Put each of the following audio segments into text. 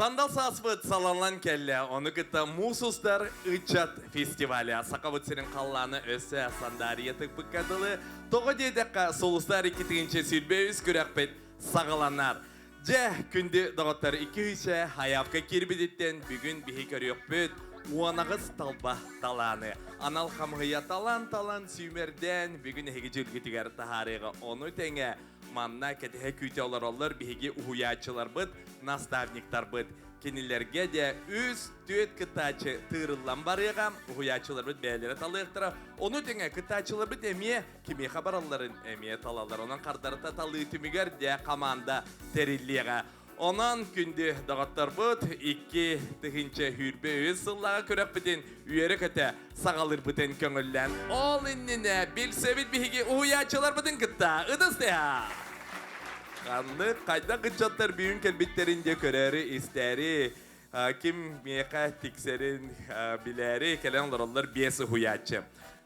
Sandal Sasbıt salanlan kelle, onu kıtta Mususlar Ichat Festivali. Sakavıtsının kallanı össe sandariyatı bıkkadılı. Toğu dedekka soluslar 2. sülbeyiz kürekpet sağalanlar. Kündü dağıtları 2-3'e hayapka kirbiditten bugün bihi körüyük büt. Uanağız talba talanı. Anal hamıya talan sümerden bugün hegecil gütüger taharığı onu tenge. Manna ketehe kütüyorlar olur bihigi uhuyaçılar bıt, nastavniktar bıt. Kenilerge de üz tüet kıtaçı tığırılan barıgam, uhuyaçılar bıt beylere talıyıqtıra. Onu tenge kıtaçılar bıt emiye, kimi habaralların emiye talalar. Onun kardarıta talığı tümüger de kamanda terilliğe. Onun kündü dağıttar bıt, 2 tıhınca hürbe üz sıllağa körek bıtın, üyeri köte sağalır bıtın köngüllen. Ol innine bil sevit bihigi uhuyaçılar bıtın kıtta, ıdıs deha. Kanlı kayda gıçatlar büyün kelbitlerince köreri isteri. Kim miyeka tikserin bileri kelen olurlar biyesi huyaçı.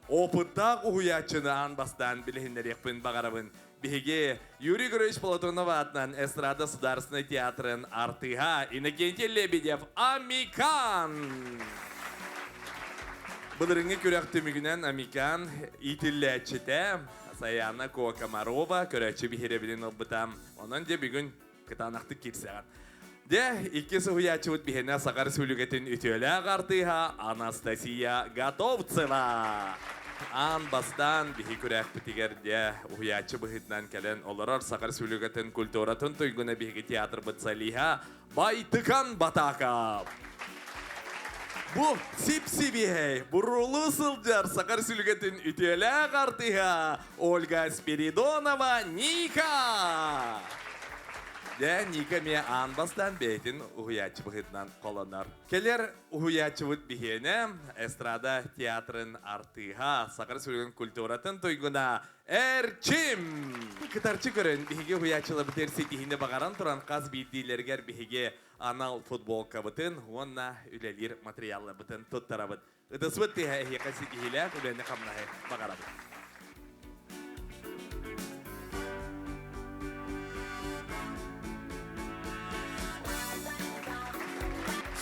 O pıttak huyaçını an bastan bilehinleri yakpın bağarabın. Bihigi Yuri Gürüş Platonova adnan Estrada Sudarsını Tiyatrın artıha İnegenti Lebedev Amikan. Bılırını körek tümügünen Amikan itilletçide. Sayana Koa Kamarova, körəkçi bihirebilin olbutam. Onun de bir gün kıtanaktık kirseğen. De ikisi huyaçıvıt bihine Sakar Sülüget'in ütüyle ağartıha Anastasia Gatovtseva. An bastan bihi körək bitiger de huyaçı bihidden kelen olarar Sakar Sülüget'in kulturatın tuyguna bihi tiyatr bıtsaliha Baytıkan Batakap. Bu sipsibihey, burulu sılcar Sakar Sülüget'in ütüyle kartıha Olga Spiridonova Nika. De Nika miye anbastan beytin uhuyaçı bıhıdnan kolonar. Keler uhuyaçı bıht bihine Estrada Tiyatrın artıha Sakar Sülüget'in kulturatın tuyguna Erçim. Kıtarçı körün bihige huyaçılı biter setihinde bağaran turan kaz bildiğilerger bihige anal futbol kabıtın, onna ülelir materyalla bıtın tuttarabıt. Idısbıt dihe ehiyaka setihiyle ülerini kamnahe bağarabıt.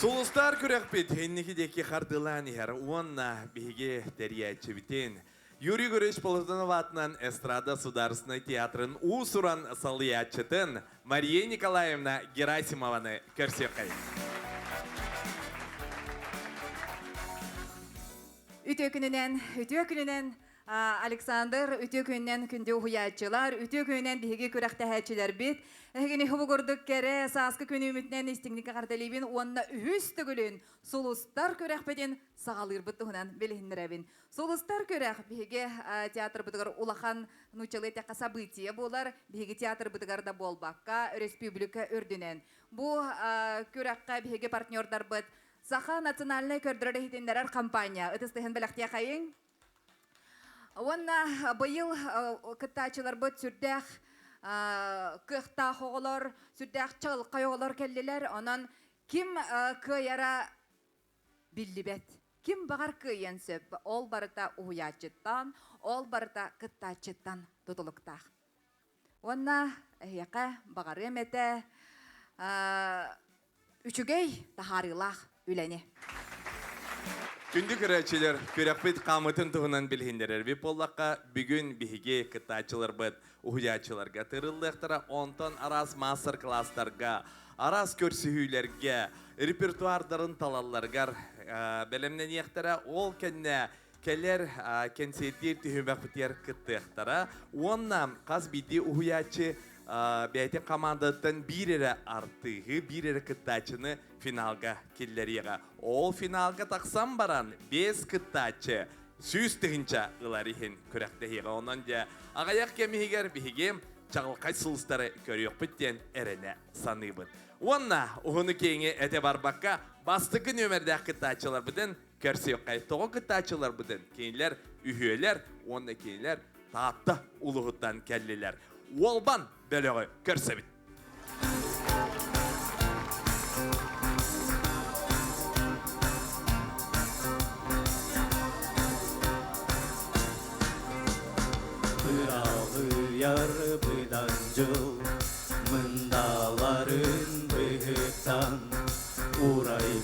Sulustar kürekpit, henniki kardılan yer, onna bihige deriyatçı bitin. Yuri Gürüş Platonova adnan Estrada Sudarsını Tiyatrın usuran salıyatçıtın Mariya Nikolayevna Gerasimova'nı körsökay. Ütü gününen Alexander ütü gününen kunde uhuyaçılar, ütü gününen bihigi kürekte häçiler bit. Egini hubu gördük kere saskı günü ümitnen istinglik kardelibin onna üstü gülün sulustar kürekpedin sağalır bıtıhınan belihindirebin. Sulustar kürek bihigi teatr bıtıgar ulahan nuçalı teka sabıtiye bolar, bihigi teatr bıtıgar da bolbakka, respublika ördünen. Bu kürekka bihigi partnyorlar bıt. Saha nasyonalne kördürede hitinderer kampanya. Itыстыhın belaktiya kayın. Ona bayıl kıtaçılar bıt sürdək kıhta hoğular, sürdək çağılqay hoğular kelliler. Onun kim kıyara billibet, kim bağır kıyın söp, ol barıta uhuyaçıttan, ol barıta kıtaçıttan tutuluqtaq. Ona yaka bağır emete üçügey taharılaq üleni. Kündü kürekçiler, kürekpit kamutin tuğunan bilhindirer. Bir pollakka bugün bihige kıtaçılar bıt, uhuyaçılarga tırıllıqtıra onton aras master klaslarga, aras körsühülerge, repertuardарын talallargar, belemnen yektara ol kenne, keller kensetir tühümek biter kıttıqtara, onna qaz biti uhuyaçı beytin komandatın bir ere artığı, bir ere kıttaçını finalga kelleriga. Ol finalga taksam baran 5 kıttaçı süz tıhınca ılarihin kürektehiga. Ondan da ağayak kemihiger bihigim çağılkay sılыстары körüyok bitten erene sanıbın. Onna uğunu keyini ete barbakka bastıkı nömerde kıttaçılar bıdın, körsüyokkay toğu kıttaçılar bıdın. Keyinler ühüyeler, onna keyinler taatta uluğuttan kelliler. Olban bölüğü körsebit. Pıralı yar bıdancıl, mındaların bıhıktan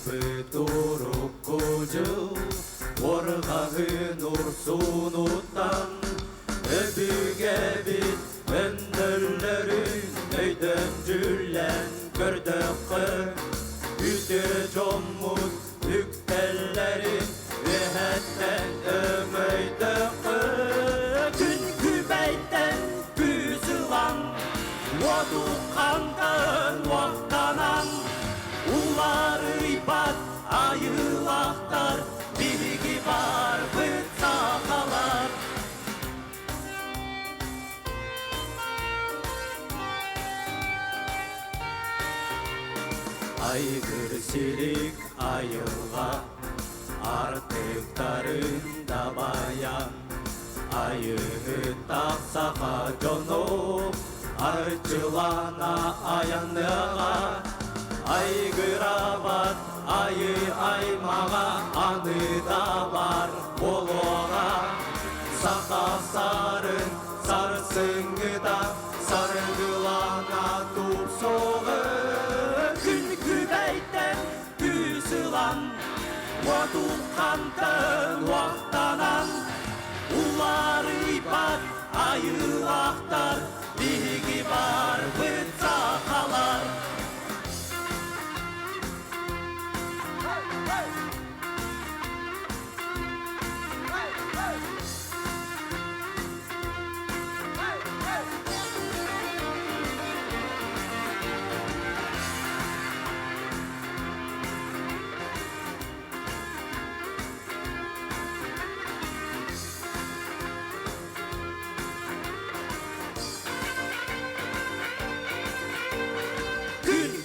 Бытурук кужу, орғағын урсунуттан, өбіге бит өндірлерін өйден жүллән көрдіқі, үті жоммут үктеллерін вехеттен өмөйдіқі, күн күбәйттен күзілан, оду қантын уақтанан, улар ыйпат айылақтар, билги бар бұт сақалар. Айгыр сирик айылға, артықтарын да баян, айығы тақсаға жону, арчылана аянныға, айгыр абат, айы аймаға, аныда бар болуға, сақа сарын, сарсыңыда, сарыгылана туп соғы, күн күбәйттен күсілан, отуп қантын уақтанан, улар ыйпат айылақтар, биги бар бұт сақалар.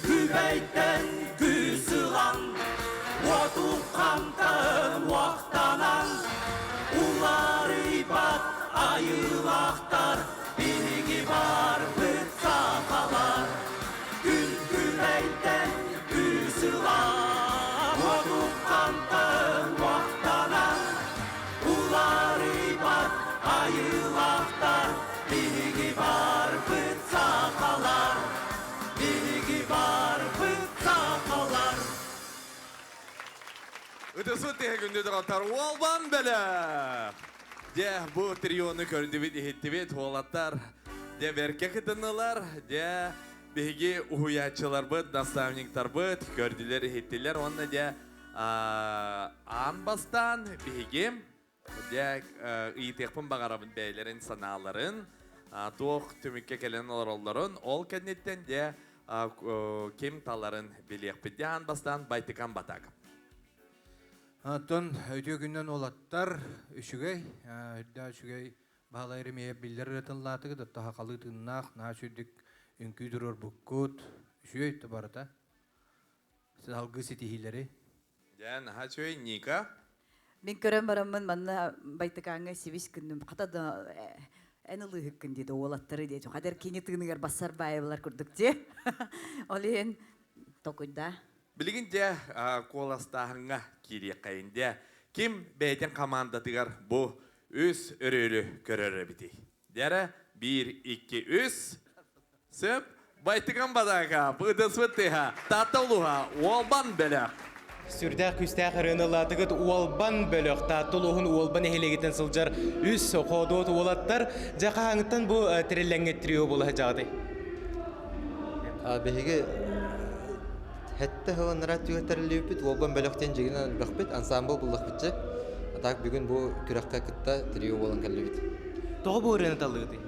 Күбәйттен күсілан, отуп қантын уақтанан, улар ыйпат айылақтар, биги бар бұт сақалар. Күн күбәйттен күсілан, отуп қантын уақтанан, улар ыйпат айылақтар, биги бар бұт сақалар. Үтісі тегі күнді дұраттар олбан бәлі. Де бұ трионы көріндібет ехеттібет олаттар. Де верке қытынылар. Де беге ұхуятчылар бұд, наставниктар бұд, көрділер ехеттілер. Онна де анбастан беге де ұйтекпін бағарабын бәйлерін саналарын. Тоқ түмікке келен оларын. Ол кәднеттен де кем таларын білек де анбастан байтықан батақ. Антон өтө күннен олаттар үшігей, үшігей бағалайры мейе білдер ретінлатығы да таға қалы тыңнақ, нашүдік үнкүйдірор бұққыт, үшігей өтті барыта. Сіз алғы сетихилері? Дән, хачуй, Ника? Мен көрім барамын, манна байтықаңы севес күннім, қатады әнілі хүккін деді, олаттары деді. Қадар кені тығынығар басар байылар күрдік де. Ол ең тоқыда. Білігінде қоластағыңа керек қайында кем бәйтен командатығар бұл өз өрелі көрері біті. Дәрі 1-2-3 сөп байтыған бадаға бұдыс бұттыға татылуға олбан бөлік. Сүрдәк күстәк рыналатыгыт уолбан бөлөк татылуғын уолбан эхелегетін сылжар үс қодуот уолаттар жақа аңыттан бұл тірелләңге трио болы жағды. Беге Хәтті хылынырат түгеттерілі өпіт, олбан бөліқтен жегінен бұқпет, ансамбл бұлдық бітчі. Атақ бүгін бұл күраққа күтті трио болын кәлі біт. Тоғы бұл рыны талығыды?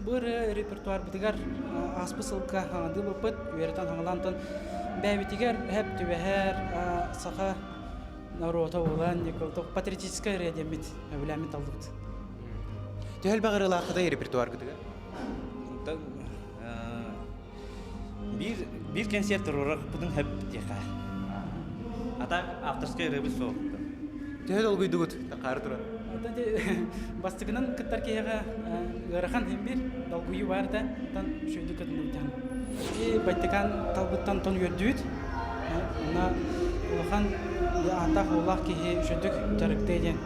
Бұл репертуар бітігер аспы сылқа аңды бұпыт, үйерден аңылантын бәйбітігер әп түбәхәр сақа нарота олан, патриотическая рәдем бит, әвіләмін талдықты. Төхәл бағыры лақыда репертуар күтігер? Bir konsertler olarak bunun hep deka. Ata авторская рыбы соğuk. Төхәл ол güydü güt, тақары тұра. Бастығынан күттар кейеға ғарахан hem bir dalgıyı var da tan şöyle kötününden. Байтыган талбыттан тон йөрдүт. Она улахан ата олақ кейе шөдік жарықты еден.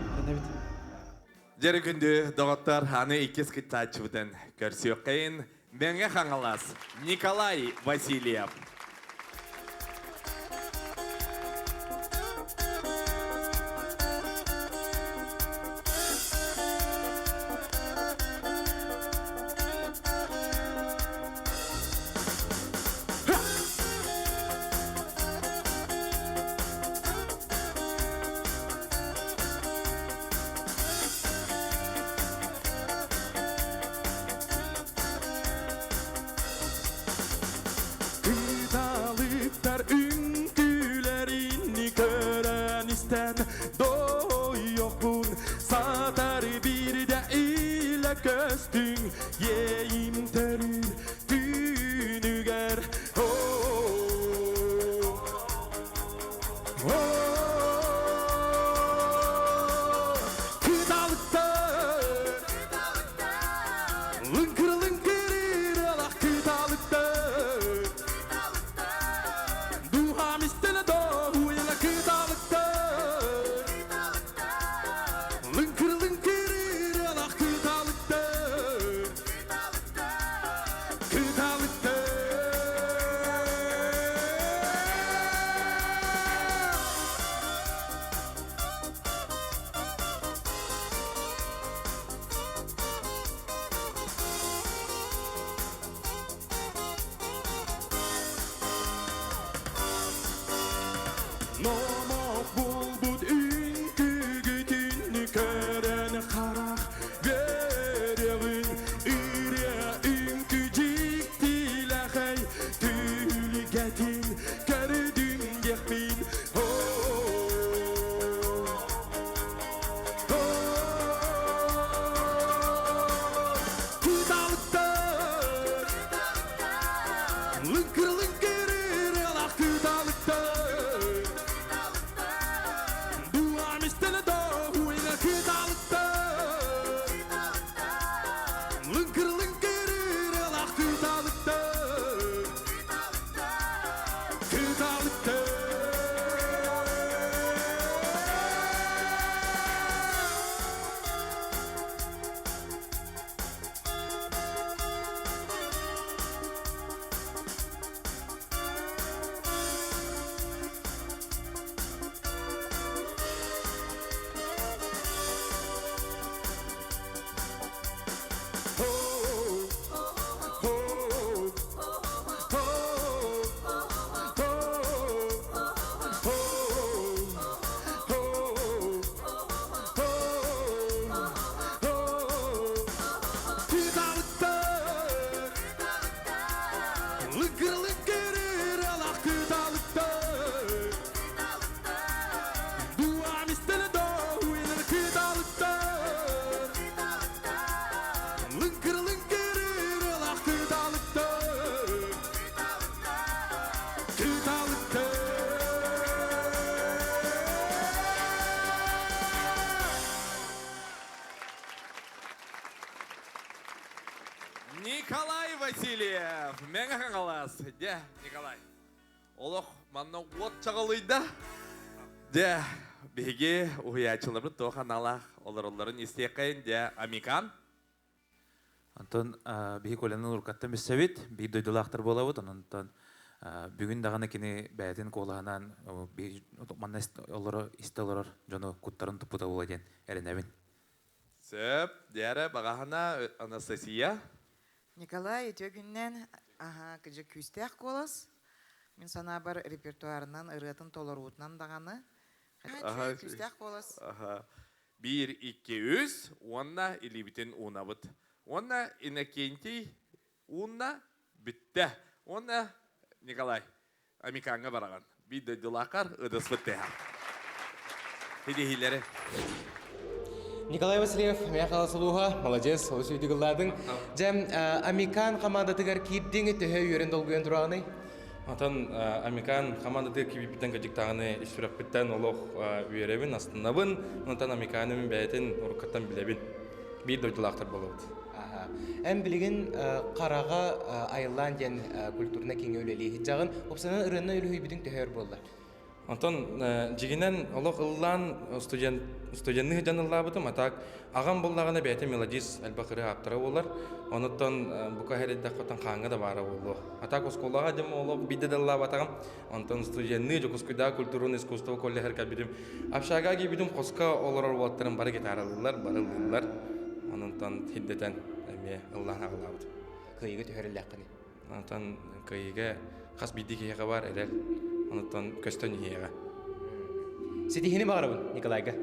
Жәрі күнді доғыттар аны икес кіттачыбыдың көрсі өққайын. Бәңе қаңылас Николай Васильев. көстің ейім төрір түйінігер Nomok bulbut ünkü gütünü kören karak verevin üre ünkü ciktilahey tülgetin gördün gekmin Kıtalıktır Lınkır lınkır elak kıtalıktır Duam istene doğu ile kıtalıktır Lınkır lınkır elak kıtalıktır Kıtalıktır Lınkır lınkır elak kıtalıktır Duam istene doğu ile kıtalıktır Lınkır lınkır elak kıtalıktır Kıtalıktır Николай Васильев, мега қалас. Де, Николай. Олық, манна от чағалыйда. Де, беге уячылары тоған алақ оларын істеқайын. Де, Амикан. Антон беге көленің ұрқаттан мүссәбет, бей дойдылақтыр болауыд. Антон бүгін дағаны кені бәйтін қолағынан манна олары істелер жоны құттарын тұпыда оладен әрінәбін. Сөп, дәрі бағағына Анастасия. Николай өтөгүннен кыжы күстәк колос. Мен сана бар репертуарынан ырытын толоруутунан даганы. Күстәк колос. 1-2-3, онна илибитин унабыт. Онна Иннокентий, унна бітті. Онна Николай Амиканға бараған. Биді дылақар ыдыс бітті. Хидихилері. Николай Васильев, мен қаласылуға, молодец, ол сөйдігілладың. Жем, Амикан командатығар кейдіңі түхе үйерін долгуен тұрағыны? Atan Amerikan командаты кибиптен кajıktağını iştirak bitten олох үйеребин астынабын, онтан Американын бәйтин уркаттан билебин. Bir doydulақтар болуды. Әм білген қараға айылан ден культурна кең өлелі жағын, опсанан ұрынна өлі үйбідің төхер болды. Онтан жигинен олох ыллан студентны жаныллабытым, атак ағам боллағына бәйті мелодис әлбақыры аптыра олар. Онуттан бұқа хәрелдәқотан қаңы да бары олу. Атак осколаға дем олох биді дәллаб атағам. Онтан студентны жокускуйда культурун искусство колле әркәл бідім. Апшаға гибідім қосқа олар олаттырын бары кетарылылар, барылылар. Онуттан хиддетен әме ыллан ағылабыды. Күйігі төхерілдәққыны. Онуттан күйігі қас биді кейіға бар әрел. Онуттан көстөн ехеға. Сетихini бағарабын, Николайға.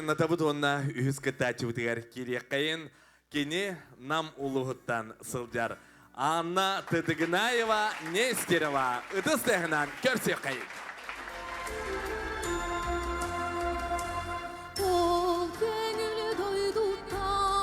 Натабыт онна үйіз кітачы бұтығар керекқайын кені нам ұлығыттан сылдар. Анна Тыдыгынаева Нестерова ұдыстығынан көрсе қайын. Ол көңілі дойдуттан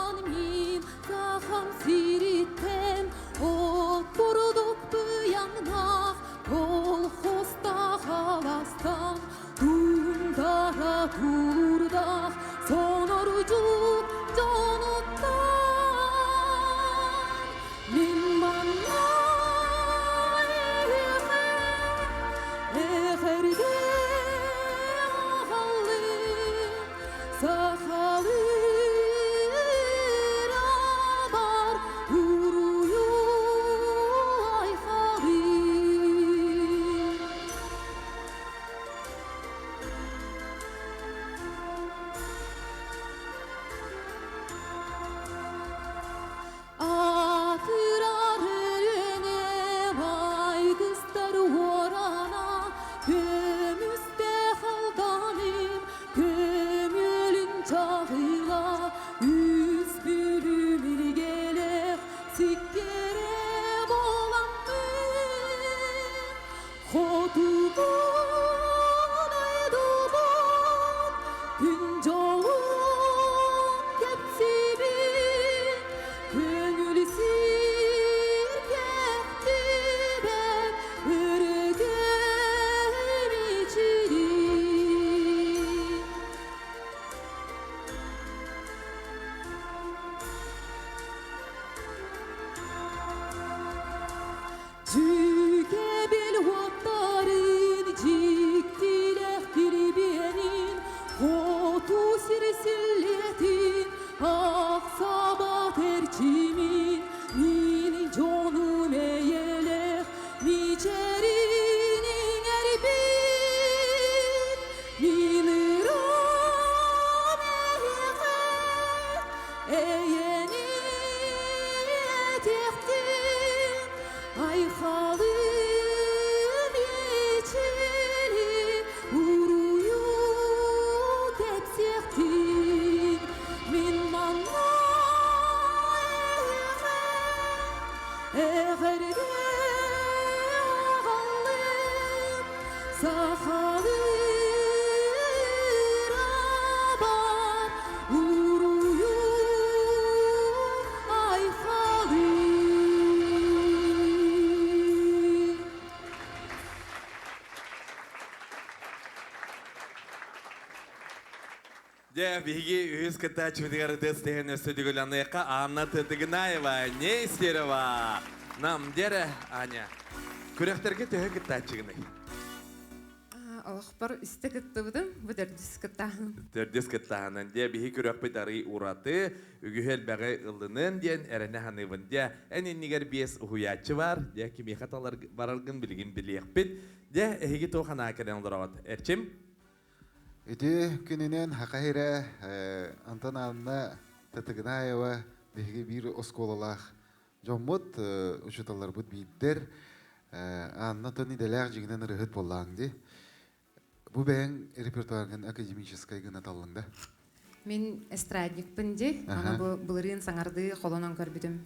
Де биги үз кыта чүдігер дестеген өстөдігіланыққа Анна Тытыгынаева, Нестерова. Нам дере, Аня. Күректерге төхі кыта чыгыны. Олықпар үсті кітті бұдым, бұдырдыс кіттағын. Төрдес кыттағынан де биги күрек бітары ураты, үгіхел бәғі ылдынын ден әріне ханывын де. Әнен негер бес ұхуятчы бар, де кеме қаталар баралғын білген білек бит. Де әйгі тоқана әкерен ұлдырауат. Әрчім? Эти күнінен хақайра Антон Анна Тытыгынаева биги бир осколалах жоммут учуталар бут бийдер Анна тони делях жигнен рыхыт боллаңды. Бу бәң репертуарган академическай гына таллыңда. Мен эстрадникпін де, ана бұлырын саңарды қолынан көрбідім.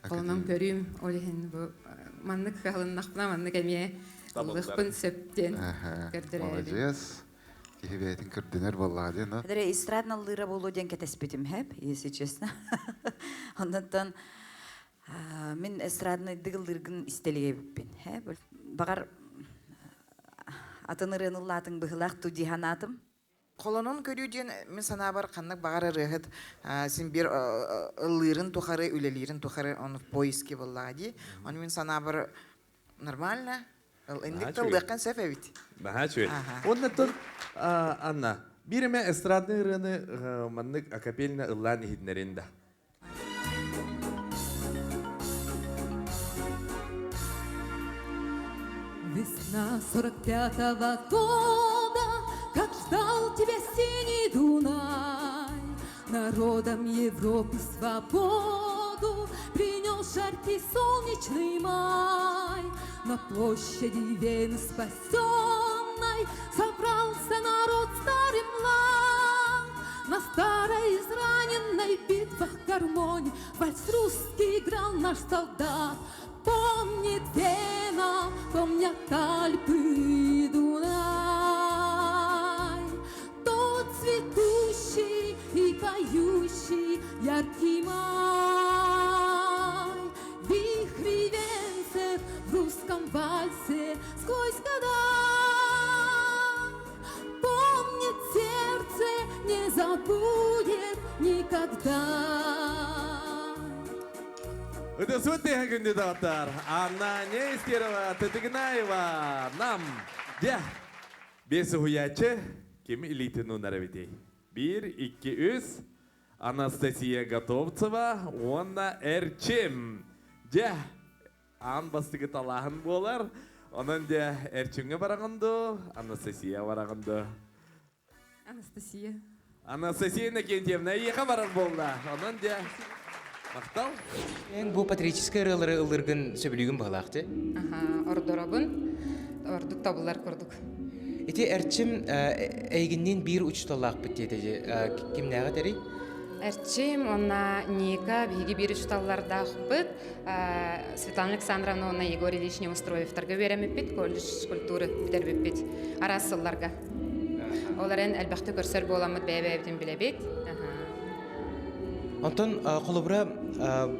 Қолынан көрім, олеген бұл маннык қалын нақпына маннык әме ұлықпын сөптен көрдірәді. Молодец. Кихибетин көрдінер боллады, но? Дәре эстрадналыра болу ден кәтеспетім хәп, если честно. Ондан мен эстрадны дығылдыргын истеліге біппен. Бағар атынырын ұллатын бұғылақ тудиханатым. Қолонун көрүүден мен сана бар қаннық бағары рыхыт сен бір ыллырын тухары, үлелерін тухары оны поиски боллади. Оны мен сана бар нормально. Эндик тылдыққан сөп әбіт. Баха чует. Оннан Анна, биреме эстрадны ырыны маннык акапельна ыллан ихиднеринда. Весна 45-го года, как ждал тебя синий Дунай, народом Европы свободу принес жаркий солнечный май. На площади Вены спасенной собрался народ старый млад. На старой израненной битвах гармонии вальс русский играл наш солдат. Помнит Вена, помнят Альпы и Дунай, тот цветущий и поющий яркий май. Вихри венцев в русском вальсе сквозь года. Помнит сердце, не забудет никогда. Это святые кандидатар. Анна Нестерова, Тытыгынаева. Нам, де, бес уячы, кем элитину наравитей. 1, 2, 3. Анастасия Готовцева, онна Эрчим. Де, ан бастығы талағын болар. Онын де Эрчимге барағынды, Анастасия барағынды. Анастасия. Анастасия Накентьевна, еқа барар болды. Онын де... Мақтал? Ең бұл патриотический рылары ылыргын сөбілігін бағылақты? Ордорабын, ордық табылар көрдік. Эти әрчім әйгіннен бір ұчталақ бітті. Кімнәға тәрі? Әрчім, онна Ника, бігі бір ұчталарда құпыт. Светлана Александровна, онна Егор Ильич Неустроевтарға беремі бит, колледж культуры бітер бит. Арасылларға. Оларын әлбәқті көрсер боламыд бәйбәйбден біле бит. Антон, қолыбыра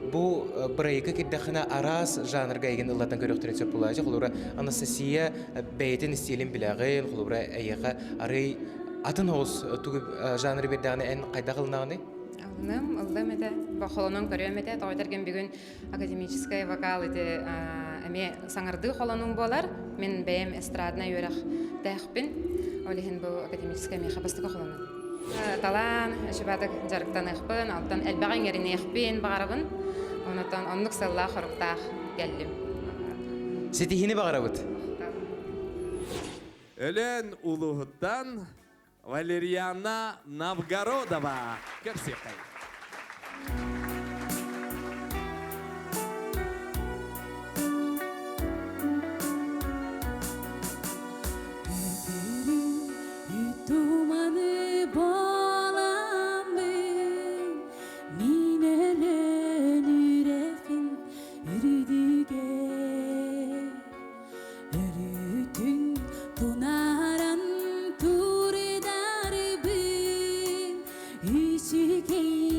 бұл бірайықы кеддіқына арас жанрға еген ұллатын көріқтірін сөп болайы. Қолыбыра Анастасия бәйетін істелін біләғын, қолыбыра әйеға арай атын оғыз түгіп жанры бердіғаны ән қайда қылынағыны? Алдым әді, қолының көрем әді, тауайдарген бүгін академическай вокал әді әме саңырды қолының болар. Мен бәйім эстрадына өрақ дәйқпін. Олеген бұл академическай меха бастығы қолының. Талан, шыбадық жарықтан әқпін, алтан әлбәғын еріне әқпен бағарабын. Онытан онлық сылла қорықтақ кәлім. Сетихini бағарабыд? Өлен ұлығыттан Валерьяна Новгородова. Көрсеқай. She came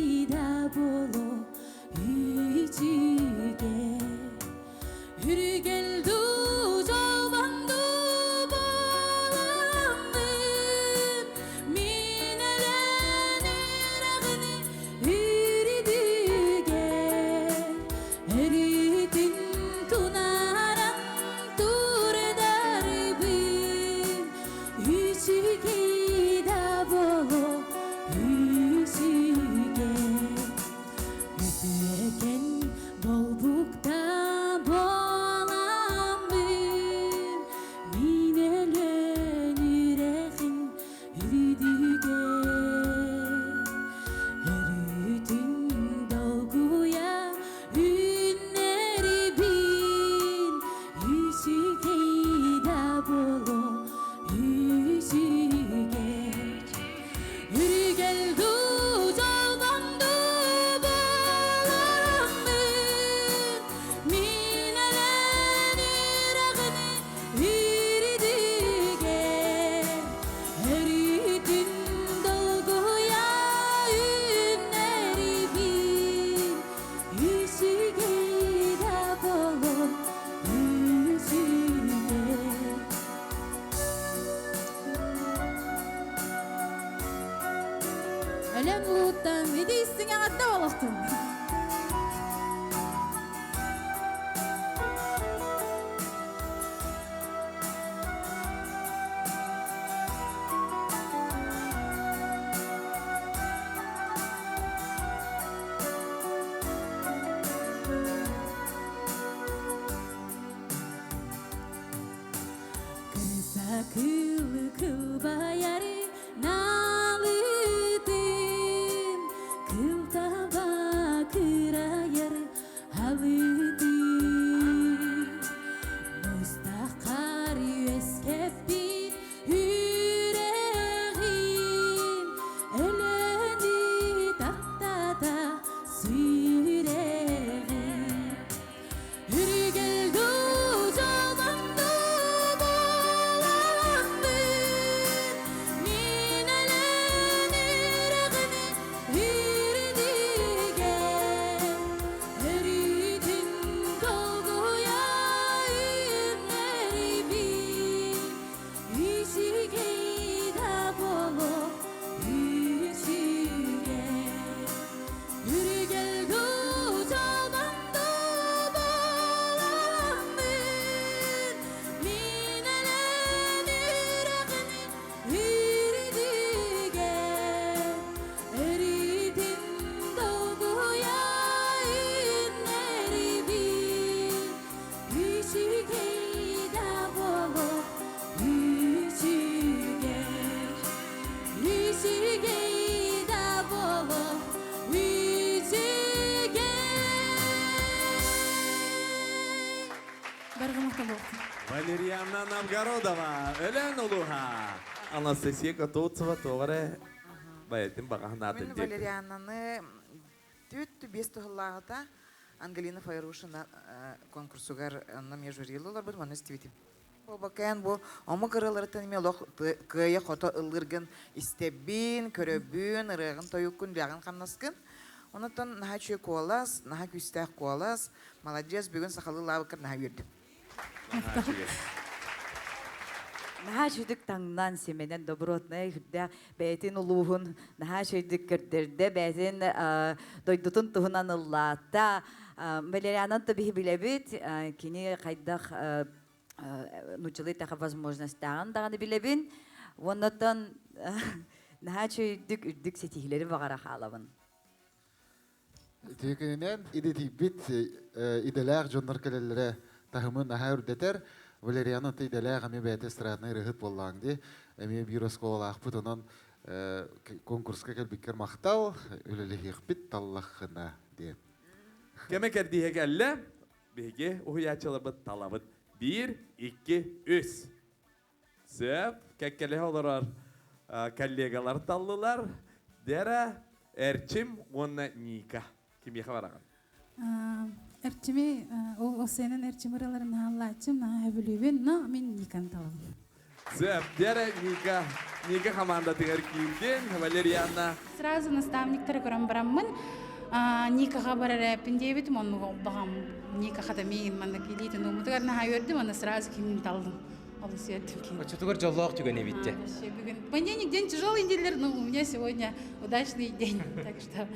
Ölem uğuttan midiysin ağadda olaqtın. Kılı kıl bayarı nalıdın, kıl taba kırayar halıdın. Mustaqar yüeskepin yüreğin, eleni tahtada süreğin. Hürgel gücalandı bolandı, minelenergini hirdigen. Eridin dolguya inleribin, içigeyda bolup içigen. Hürgel gücalandı bolandı, minelenergini hirdigen. Eridin dolguya inleribin, içigeyda bolup içigen. İçigeyda bolup içigen. Bargımaqta болсын. Валерьяна Новгородова, Өлен Улуха. Анастасия Котовцева, Товаре. Баятин бағанаты Мен Валериананы түт бес тұғылағыда Ангелина Файрушина конкурсугар анна журилылар бұл маны істебетім. Бұл бақайан бұл омы қырылырытын ме лоқ күйе қото ылыргын істебін, көрөбін, ырығын тойуккын, бияғын қамнаскын. Онытын наға чөй қуалас, наға күстәқ қуалас, молодец бүгін сақалы лавықыр наға бердім. Наха шүдік таңнан семенен добротный хүдді бәйтін ұлуғын, наха шүдік көрдерді бәйтін дойдутын тұғынан ұллата. Валерианан табиғи білебет, кені қайдақ нучылы тақа возможностағын дағаны білебін. Оннаттан наха шүдік үрдік сетихілері бағара қалабын. Текенен идетибит иделер жондар келелере тахымын наха үрдетер. Валерианын иделер ами бәйте стратны рыхыт боллаңды. Ами бироскола ақпыт онан конкурска келбиккер мақтал, өлелі хиқпит таллақына деп. Кеме кәрдіге кәлі, беге ұхыячылыбыт талабыт. 1, 2, 3. Сөп, кәккелі оларар коллегалар таллылар. Дәрі әрчім, онна Ника. Кем еқа бараған? Әрчіме, ол сенің әрчім ұраларын аллачым, әбілубен, мен Никан талабын. Сөп, дәрі Ника команда тігер кейілген, Валерьяна. Сразу наставниктар көрім барамын. Никаға барар әпін дейбетім, оны бағам Никаға да мейін манда келейтін ұмытығарына хайөрдім, оны сразу кемін талдым. Алу сүйеттім кейін. Чутугар жоллоқ түгені битте. Понедельник день тяжелый неделер, но у меня сегодня удачный день. Так что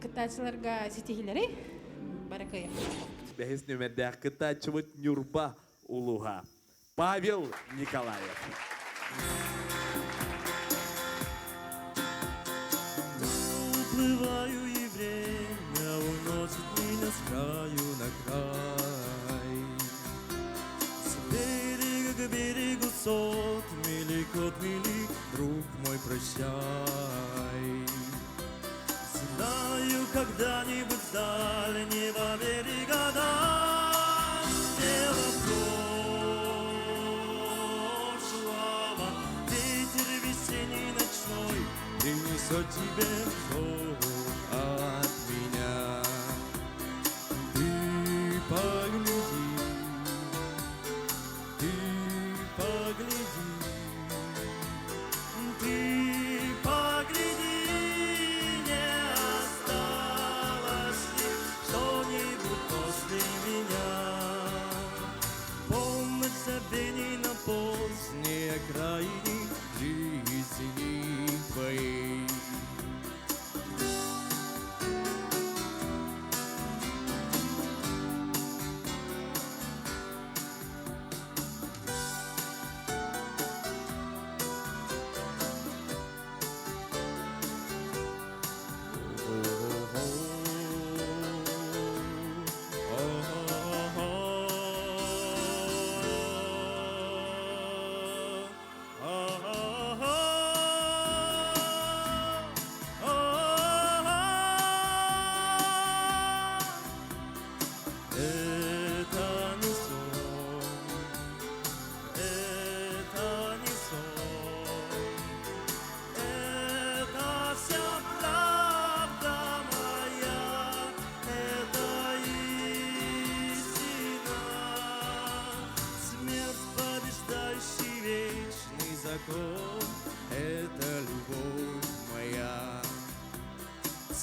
катачыларға сетегілері баракая. Бәхес нөмірді кытачымыт Нюрба Улуға. Павел Николаев. Уплываю и время уносит меня с краю на край. С берега к берегу сот мили, кот мили, друг мой, прощай. Знаю, когда-нибудь с дальнего берега дальнего прошлого ветер весенний ночной принесет тебе зов от меня. Ты погляди, ты погляди, ты погляди, не осталось ли что-нибудь после меня. Полночь забвений на поздней окраине жизни твоей.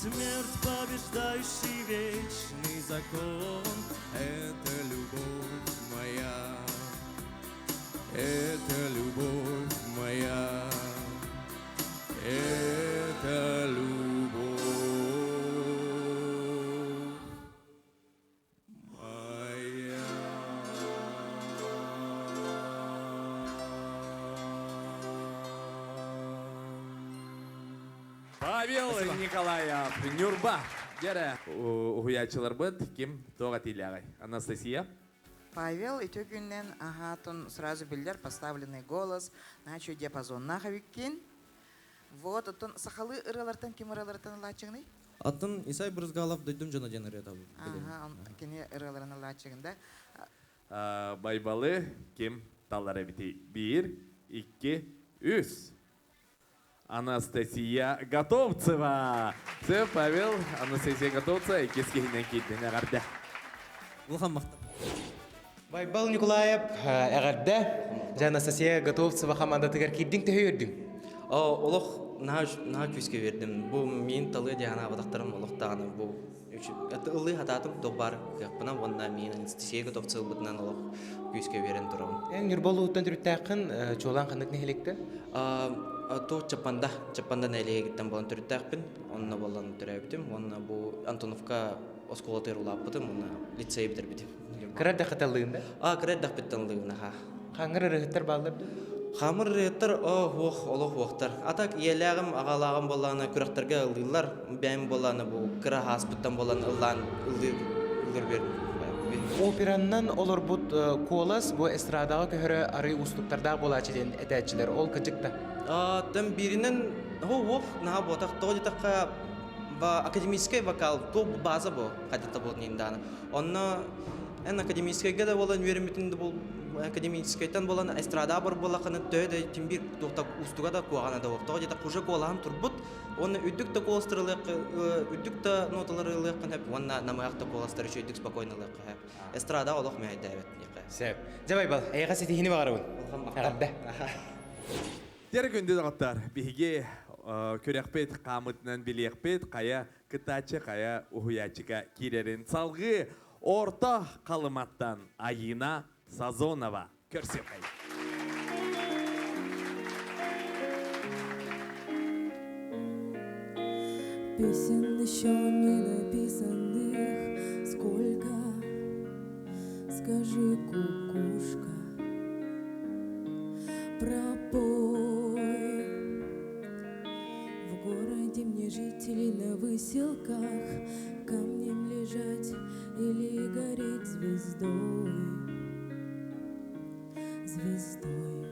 Смерть побеждающий вечный закон. Это любовь моя, это любовь моя, это любовь моя. Павел Николаев, Нюрба. Гере, угуячылар быт, ким тоға тилягай. Анастасия. Павел и төгүннен агатын сразу билдер поставленный голос начал диапазонна хавиккин. Вот отон сахалы ыралартан ким ыралартан лачыгны? Атын Исай Брызгалов дойдум жана жаныр этабы. Ага, он кене ыраларына лачыгында. Байбалы, ким таллары бити. 1, 2, 3. Анастасия Готовцева. Все, Павел, Анастасия Готовцева, и кескейнен кейден ағарда. Улхан мақта. Байбал Николаев, ағарда, Анастасия Готовцева команда тігер кейдің төхі өрдің. Олық наға күске вердім. Бұл мен талы дияна абадақтарым олықтағаны. Бұл ылы хататым тоқбар қақпынан, онна мен Анастасия Готовцева бұдынан олық күске верен тұрауын. Нұрбол ұттан түріттәқін чолан қандық нехелекті? То Чапанда нәлеге кеттен болан түріттәқпін. Онына болан түрәбітім. Онына бұл Антоновка осколатыр ұлаппытым. Онына лицей бітір бітім. Кірадда қаталығында? Кірадда біттінлығына. Қаңыр рыхыттар балдырды? Қамыр рыхыттар олық уақтар. Атак иеләғім, ағалағым боланы күріқтерге ұлғылар. Бәйім боланы бұл кіра хаспыттан боланы ұлғыр берді. Операннан олар бұд колас, бұл эстрадаға көхірі ары ұстықтарда болачы ден әтәтчілер. Ол кыжықта? Тем бірінен, наға ботақ, тоғы детаққа академический вокал, то база бұл, қадетті бұл нейінданы. Онна академическийге де болан, верімітінде бұл академическийтен болан, эстрада бар болақаны төйді, тем бір тоқтақ ұстуға да қуағаны да ол. Тоғы детақ ұжы қолағын тұрбыт, оны үддік та қолыстырылық, үддік та ноталарылық, онна намаяқты қолыстыры үші үддік спокойнылық. Эстрада олық мәйді әбет. Сәп. Жабай бал, әйға сетихіні бағарауын. Ағарда. Тер күнді дағыттар, бігі көрекпет, қамытынан білекпет, қая кытачы, қая ұхуячыға керерін салғы орта қалыматтан Айына Сазонова көрсек қай. Песен еще не написанных сколько, скажи, кукушка, пропой. В городе мне жители на выселках, камнем лежать или гореть звездой, звездой.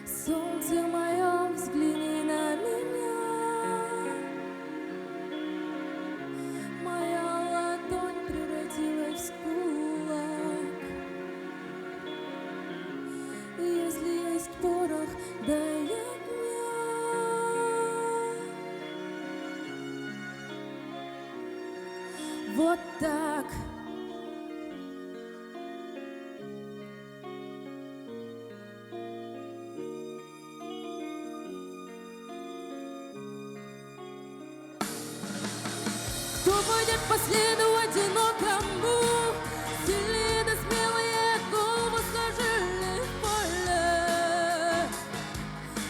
Солнце мое, взгляни на меня. Моя ладонь превратилась в кулак. Если есть порох, дай огня. Вот так. Кто пойдет по следу одинокому? Сильные да смелые голову сложили в поле.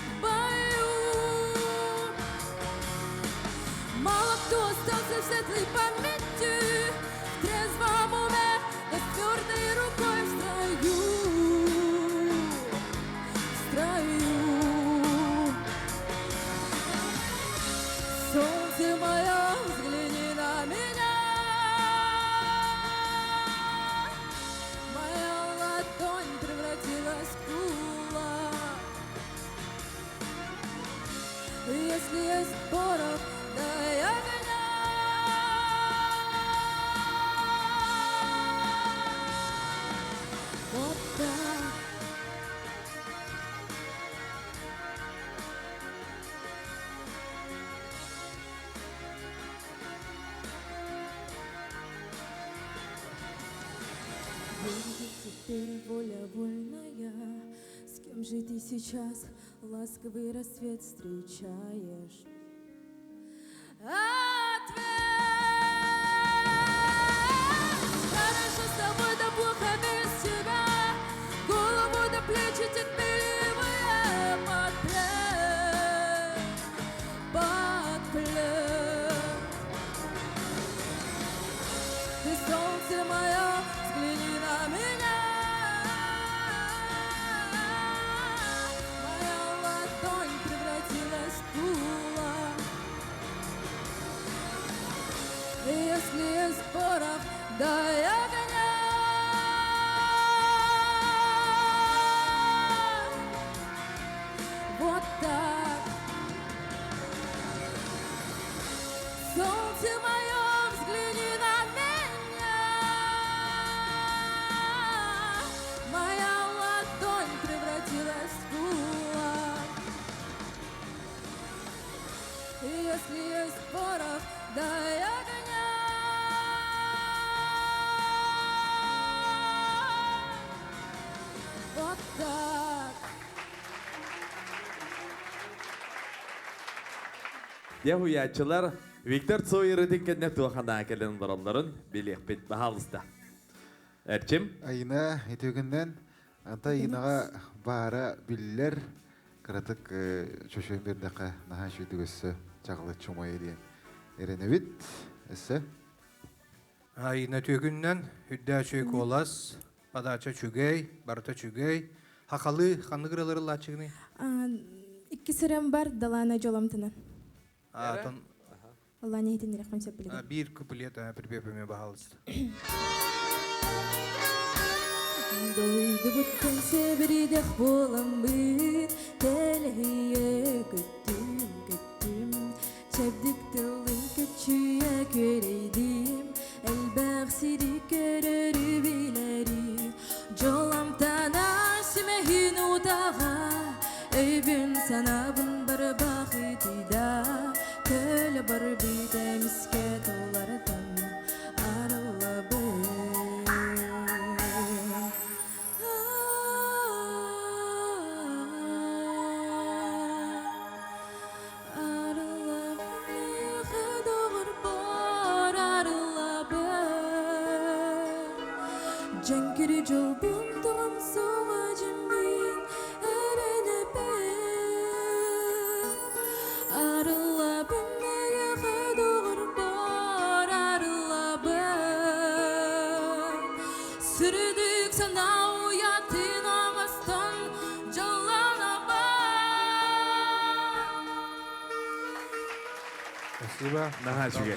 В бою мало кто остался в светлой памяти, в трезвом уме да с твердой рукой в строю. В строю. Солнце мое, взгляни на меня. Моя ладонь превратилась в кулак. Если есть порох, дай огня. Вот так. Будет теперь воля вольная. С кем же ты сейчас ласковый рассвет встречаешь. Хорошо с тобой, да плохо без тебя. Голову до плечи терпеливая под плед. Ты солнце мое, взгляни на меня. Моя ладонь превратилась в кулак. И если есть порох, дай огня. Вот так. Солнце мое, взгляни на меня. Моя ладонь превратилась в кулак. И если есть порох, дай огня. Вот так. Яхуячылар Виктор Цойырыдың кәдіне туақана әкелін дұраларын білек бет бағалызда. Әрчім? Айына етегінден, анта айынаға бара білілер, қыратық чөшен бердіқі наға шүйдігісі чағылы чумай еден. Ерені бит, әсі? Айына төгіннен үдді чөйк олас, падача чүгей, барта чүгей, хақалы қанды қыралары лачығыны? Икки сырым бар, далана жоламтынан. Атын Алла не етін рақым сеп білген. bir kuplет припевами бағалызды. Дойды бұттың себіридек болам бұд, тәліғие күттім. Чәбдік тылын көтчүйе көрейдім, әлбәқ сиді көрірі білері. Жоламтана сүмәхін ұтаға, өйбін санабын бір бақытыда. Көлі бар бүйді міске толардан арыла бұд. Арыла бұд, қадоғыр бар арыла бұд. Жәңкірі жол бұндығым соға жембейін әрені бұд. Арыла бұннеге қадоғыр бар арыла бұд. Сүрдік сана ұятын аңыстан жалана Спасибо. Наға жүге.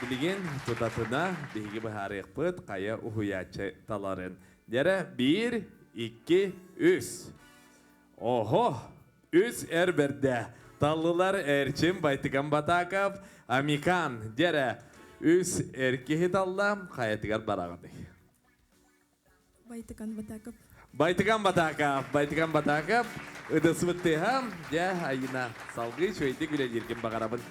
Білген тұтатына бейгі бұхарық бұд қая ұхуячы таларын. Дәрі 1, 2, 3. Охо, 3 әрбірді. Таллылар әрчім Байтыган Батаков, Амикан. Дәрі 3 әркеғі таллам қаятығар барағыды. Байтыган Батаков. Байтыган Батаков. Үдісі бұттыға, дә айына салғы шөйді күлі ерген бағарабын.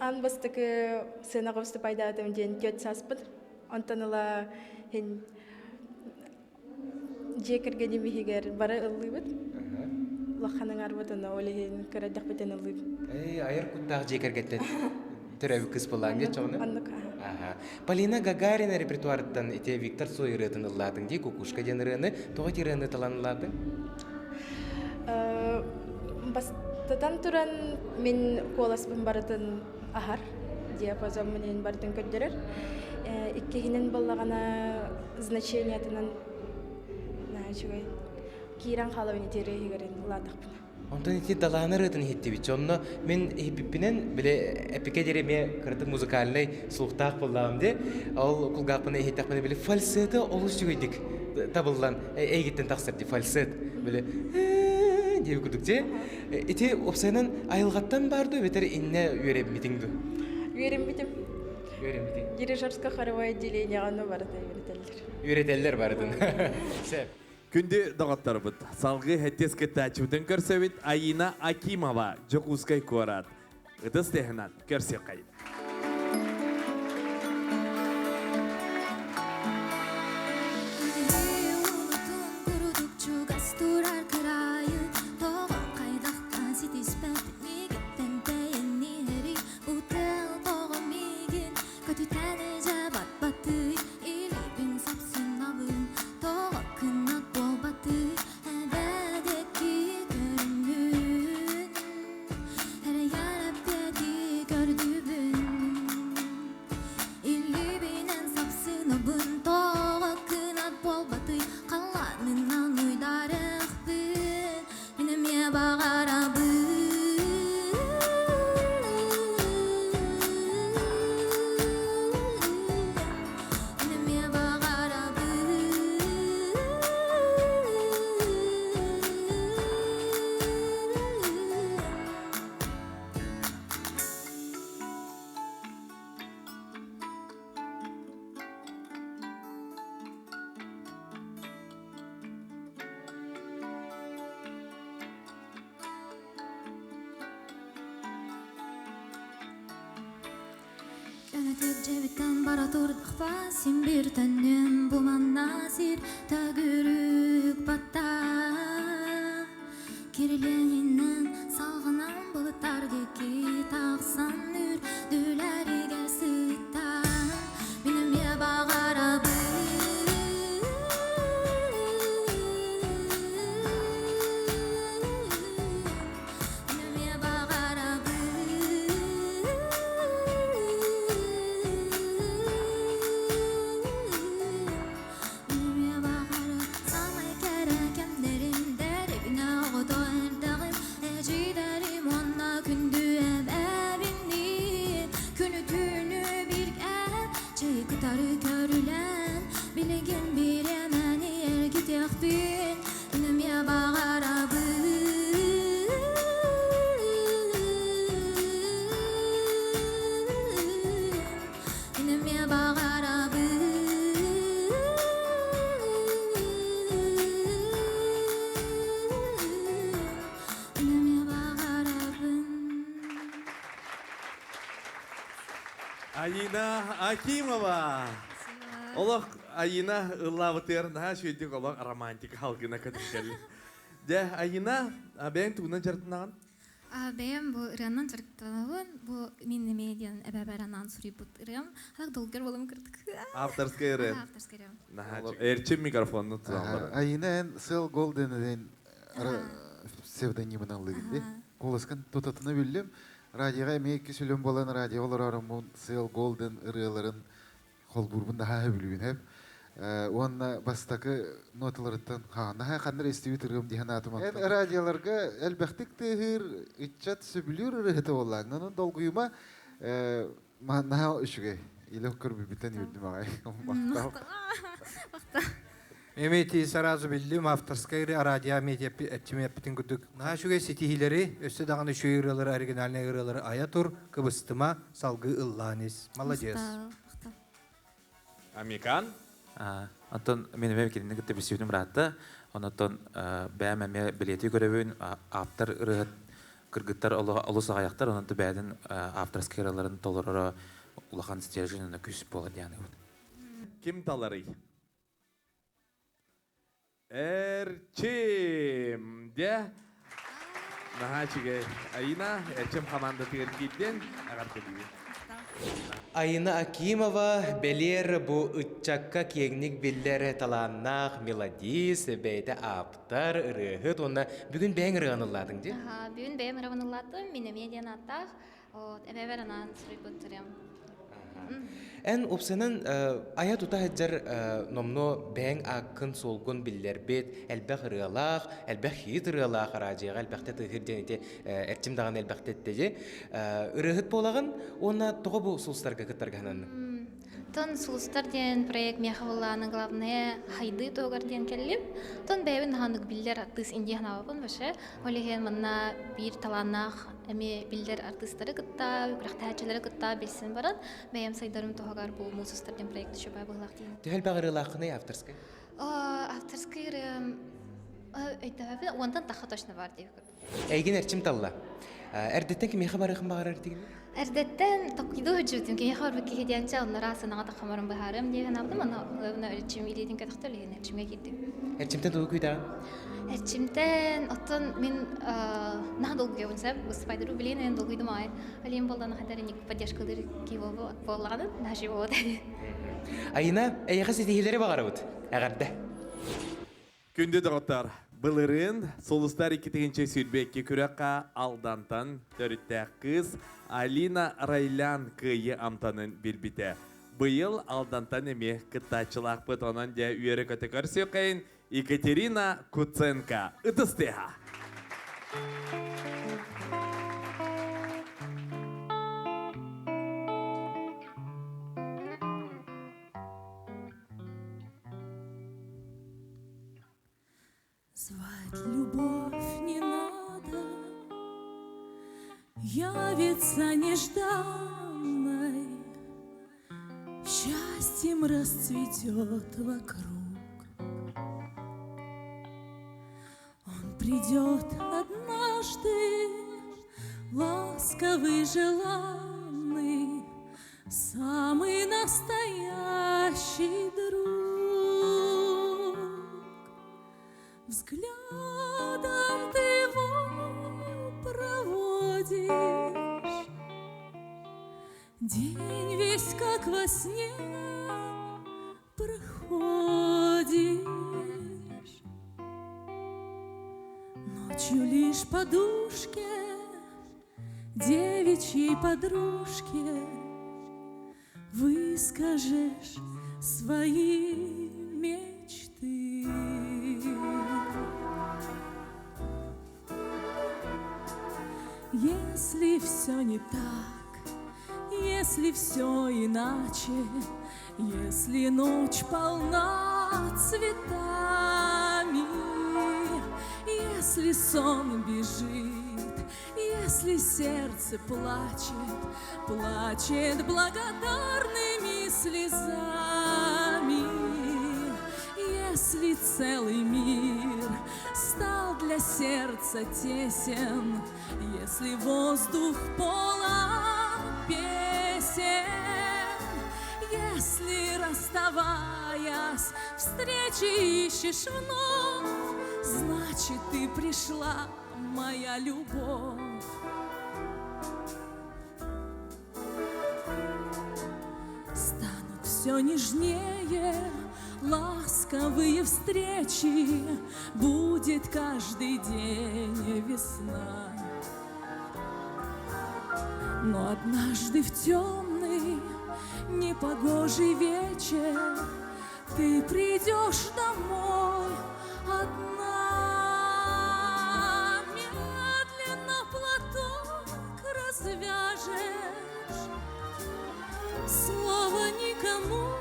Ан бастыкы сынағыбысты пайдадым ден көт саспыд. Антаныла хен жекіргені мехегер бары ұллыбыд. Лаққаның арбытыны олы хен көрәдіқ бітін ұллыбыд. Айыр күттағы жекергеттен түрәбі кыз болан ге чоны? Аннық. Полина Гагарина репертуарыттан ите Виктор Цойырытын ұлладың де, кукушка деніріні, тоға теріні таланылады? Бастатан тұран мен қоласпын барытын ахар, диапазон менен бартын көддерер. Иккехинен боллағана значениятынан киран қалауыны тері егерін ұладықпын. Онтан ити даланы рытын хетті бит. Онно мен хиппинен біле эпике дереме кыртык музыкальный слухтақ болдағым де. Ол кулгақпыны хеттақпыны біле фальсеті олыс жүгейдік. Табылдан әйгеттен тақсырды фальсет. Біле деп күдік де. Ити опсайынан айылғаттан барды бетер инне үйерем битіңді. Үйерем битім. Дирижерсқа қарывай отделениеғаны барды үйретелдер бардын. Сәп. Күнде дағаттар бұд. Салғы әттеске тәчімдің көрсөбет Айына Акимова жоқ ұзқай көрат. Үдіс дәхінат көрсе қайын. Kuruduk çugas durar kırayı, toğa Cebitten bara turduk fasim bir tönüm bu man nasir ta görük batta kirleninden salgınan bulutlar deki tağsan ür düleri gersita benim ya bağara Айна Акимова. Олох Айна ыллабытыр наха шүйдік олох романтика халқына кәдіргелі. Де Айна бәйін туғынан жартынаған? Бәйім бұл ырянан жарықтығын, бұл мен медиан әбәбәранан сұрай бұтырым. Хақ долгар болым кірдік. Авторскай ырын. Авторскай ырын. Әрчім микрофонны тұзалдар. Айна ән Сэл Голден псевдонимын алығынды. Қолысқан тұтатыны білдім. Радиоға мейкі сөйлем болан радиолар арымын Сэл Голден ырыларын қолбұрбын daha білуін. Онна бастакы ноталарыттан наха қандар естеуі тұрғым дейін атым аттым. Ән радиоларға әлбәқтік тегір үтчат сөбілер ұрыхыты олан. Оның долгүйіма наха үшіге. Илі көрбі біттен үйірдім ағай. Мақтау. Мемети сразу білдім авторскай радио медиа әттімеппітін күдік. Наха үшіге сетихилері, өсті дағаны үші ұрылары, оригинальный ұрылары аятур, кыбыстыма салғы ылланес. Молодец. Амикан? Антон мен мемлекетінің күтті білсеудің бұратты. Онытон бәм әме білеті көребін автор ұрығыт кыргыттар олыс ағаяқтар, онынты бәдің авторскай ұрыларын толырыры ұлақан стержініне күсіп болады яны. Ким талары? Әрчім. Де? Наға чіге Айна, әрчім команда тігір кейттен ағарты дейін. Айна Акимова белер бу ытчакка кеңник биллер таланнах мелодис бейте аптар ырыхыт онна бүгүн бәң ырыгынылладың де? Бүгүн бәң ырыгынылладым, мене медиан аттақ, әбәбәранан сұрай бұттырым. Ән опсынан ая тута хаджар номно бәң акын солгун биллер бет, әлбәқ ырыгалақ, әлбәқ хит ырыгалақ аражыға, әлбәқті тұғыр денеті әрчім даған әлбәқті әттеже. Ырыгыт болағын, оны тоға бұл сұлыстарға кыттарғананы? Тон сұлыстар ден проект меқавыланы главное хайды тоғар ден кәліп, тон бәйбін ханық биллер артыс индиян авапын башы, олеген мұнна бір таланақ әме биллер артыстары кытта, үкіріқті әчелері кытта білсін баран, бәйім сайдарым тоғар бұл мұсыстар ден проекті шөбай бұғылақ дейін. Төхел бәғыр ылақыны авторскай? Авторскай өйтті ондан тақы точно бар дейік. Әйген әрчім талла. Әрдеттен кім еға барықын бағар әрдеген? Әрдеттен тақиду хүджутым, кен еға барбекке хедиянча, онлар асынаға тақамарым бағарым деген алдым, оны әрчім илетін кәдіқті өлеген әрчімге келдім. Әрчімтен тұғы көйдаған? Әрчімтен, оттан мен наға долгуге онсап, спайдеру білейін, мен долгуйдым ай. Әлем болданы қадары нек поддержкалыр кей болғаны, нәжі болды. Айына, әйеға сетихилері бағары бұд, әғарды. Күнді дұраттар. Бұлырын солыстар 2-тігінші сүрбекке күрәққа алдантан төріттәк қыз Алина Райлян күйі амтанын білбіті. Бұйыл алдантан еме кыттачылақ бұтонан де үйері көтікір сөйқейін Екатерина Куценко. Үтістеға. любовь не надо явится нежданной, счастьем расцветет вокруг. Он придет однажды, ласковый, желанный, самый настоящий друг. Взглядом ты его проводишь, день весь как во сне проходишь, ночью лишь подушке, девичьей подружке выскажешь свои мечты. Если все не так, если все иначе, если ночь полна цветами, если сон бежит, если сердце плачет, плачет благодарными слезами, если целый мир стал для сердца тесен, если воздух полон песен, если, расставаясь, встречи ищешь вновь, значит, ты пришла, моя любовь. Станут все нежнее ласковые встречи, будет каждый день весна. Но однажды в темный непогожий вечер ты придешь домой одна, медленно платок развяжешь, слова никому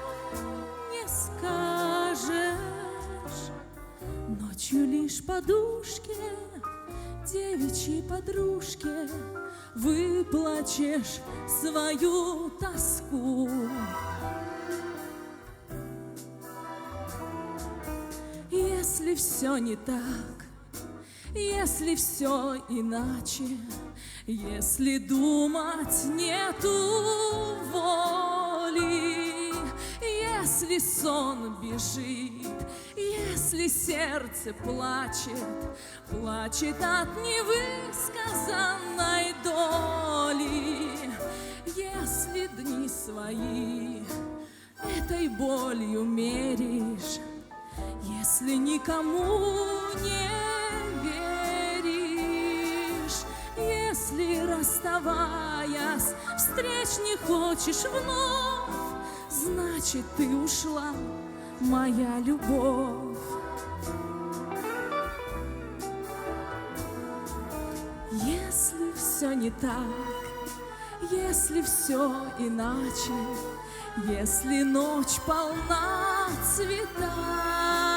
не скажешь, ночью лишь подушке, девичьей подружке выплачешь свою тоску. Если все не так, если все иначе, если думать нету воли, если сон бежит, если сердце плачет, плачет от невысказанной доли, если дни свои этой болью меришь, если никому не веришь, если, расставаясь, встреч не хочешь вновь, значит, ты ушла, моя любовь. Если все не так, если все иначе, если ночь полна цветами,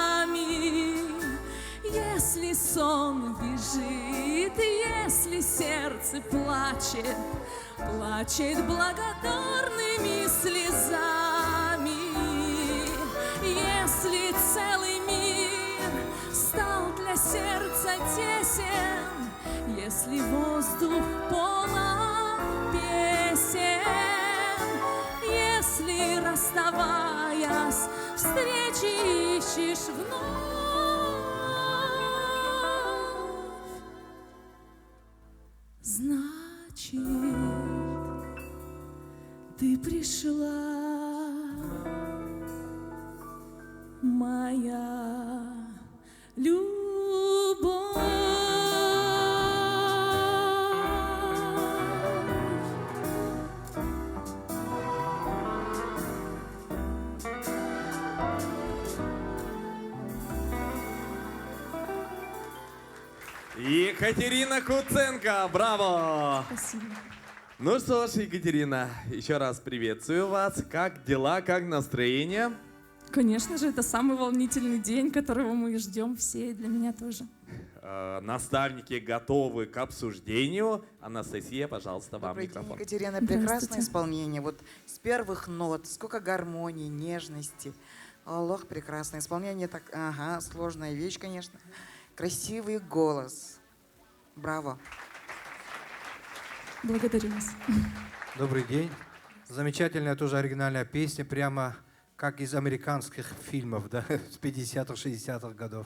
если сон бежит, если сердце плачет, плачет благодарными слезами, если целый мир стал для сердца тесен, если воздух полон песен, если, расставаясь, встречи ищешь вновь, значит, ты пришла, моя любовь. Екатерина Куценко, браво! Спасибо. Ну что ж, Екатерина, еще раз приветствую вас. Как дела, как настроение? Конечно же, это самый волнительный день, которого мы ждем все, и для меня тоже. наставники готовы к обсуждению. Анастасия, пожалуйста, вам Добрый день, микрофон. Екатерина. Прекрасное исполнение. Вот с первых нот, сколько гармонии, нежности. Аллах, прекрасное исполнение. Так, ага, сложная вещь, конечно. Красивый голос. Браво. Благодарю вас. Добрый день. Замечательная тоже оригинальная песня, прямо как из американских фильмов, да, с 50-х, 60-х годов.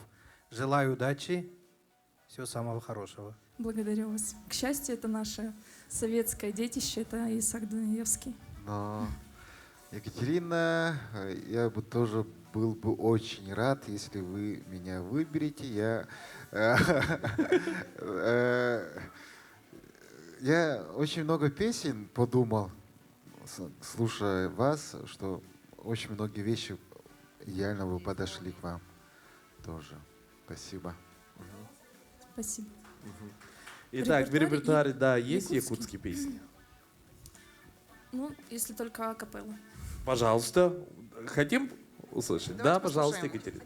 Желаю удачи, всего самого хорошего. Благодарю вас. К счастью, это наше советское детище, это Исаак Дунаевский. Но, Екатерина, я бы тоже был бы очень рад, если вы меня выберете. Я очень много песен подумал, слушая вас, что очень многие вещи идеально вы подошли к вам тоже. Спасибо. Спасибо. Итак, в репертуаре, да, есть якутский. якутские песни? Ну, если только акапелла. Пожалуйста. Хотим услышать? Давайте Да, пожалуйста, послушаем. Екатерина.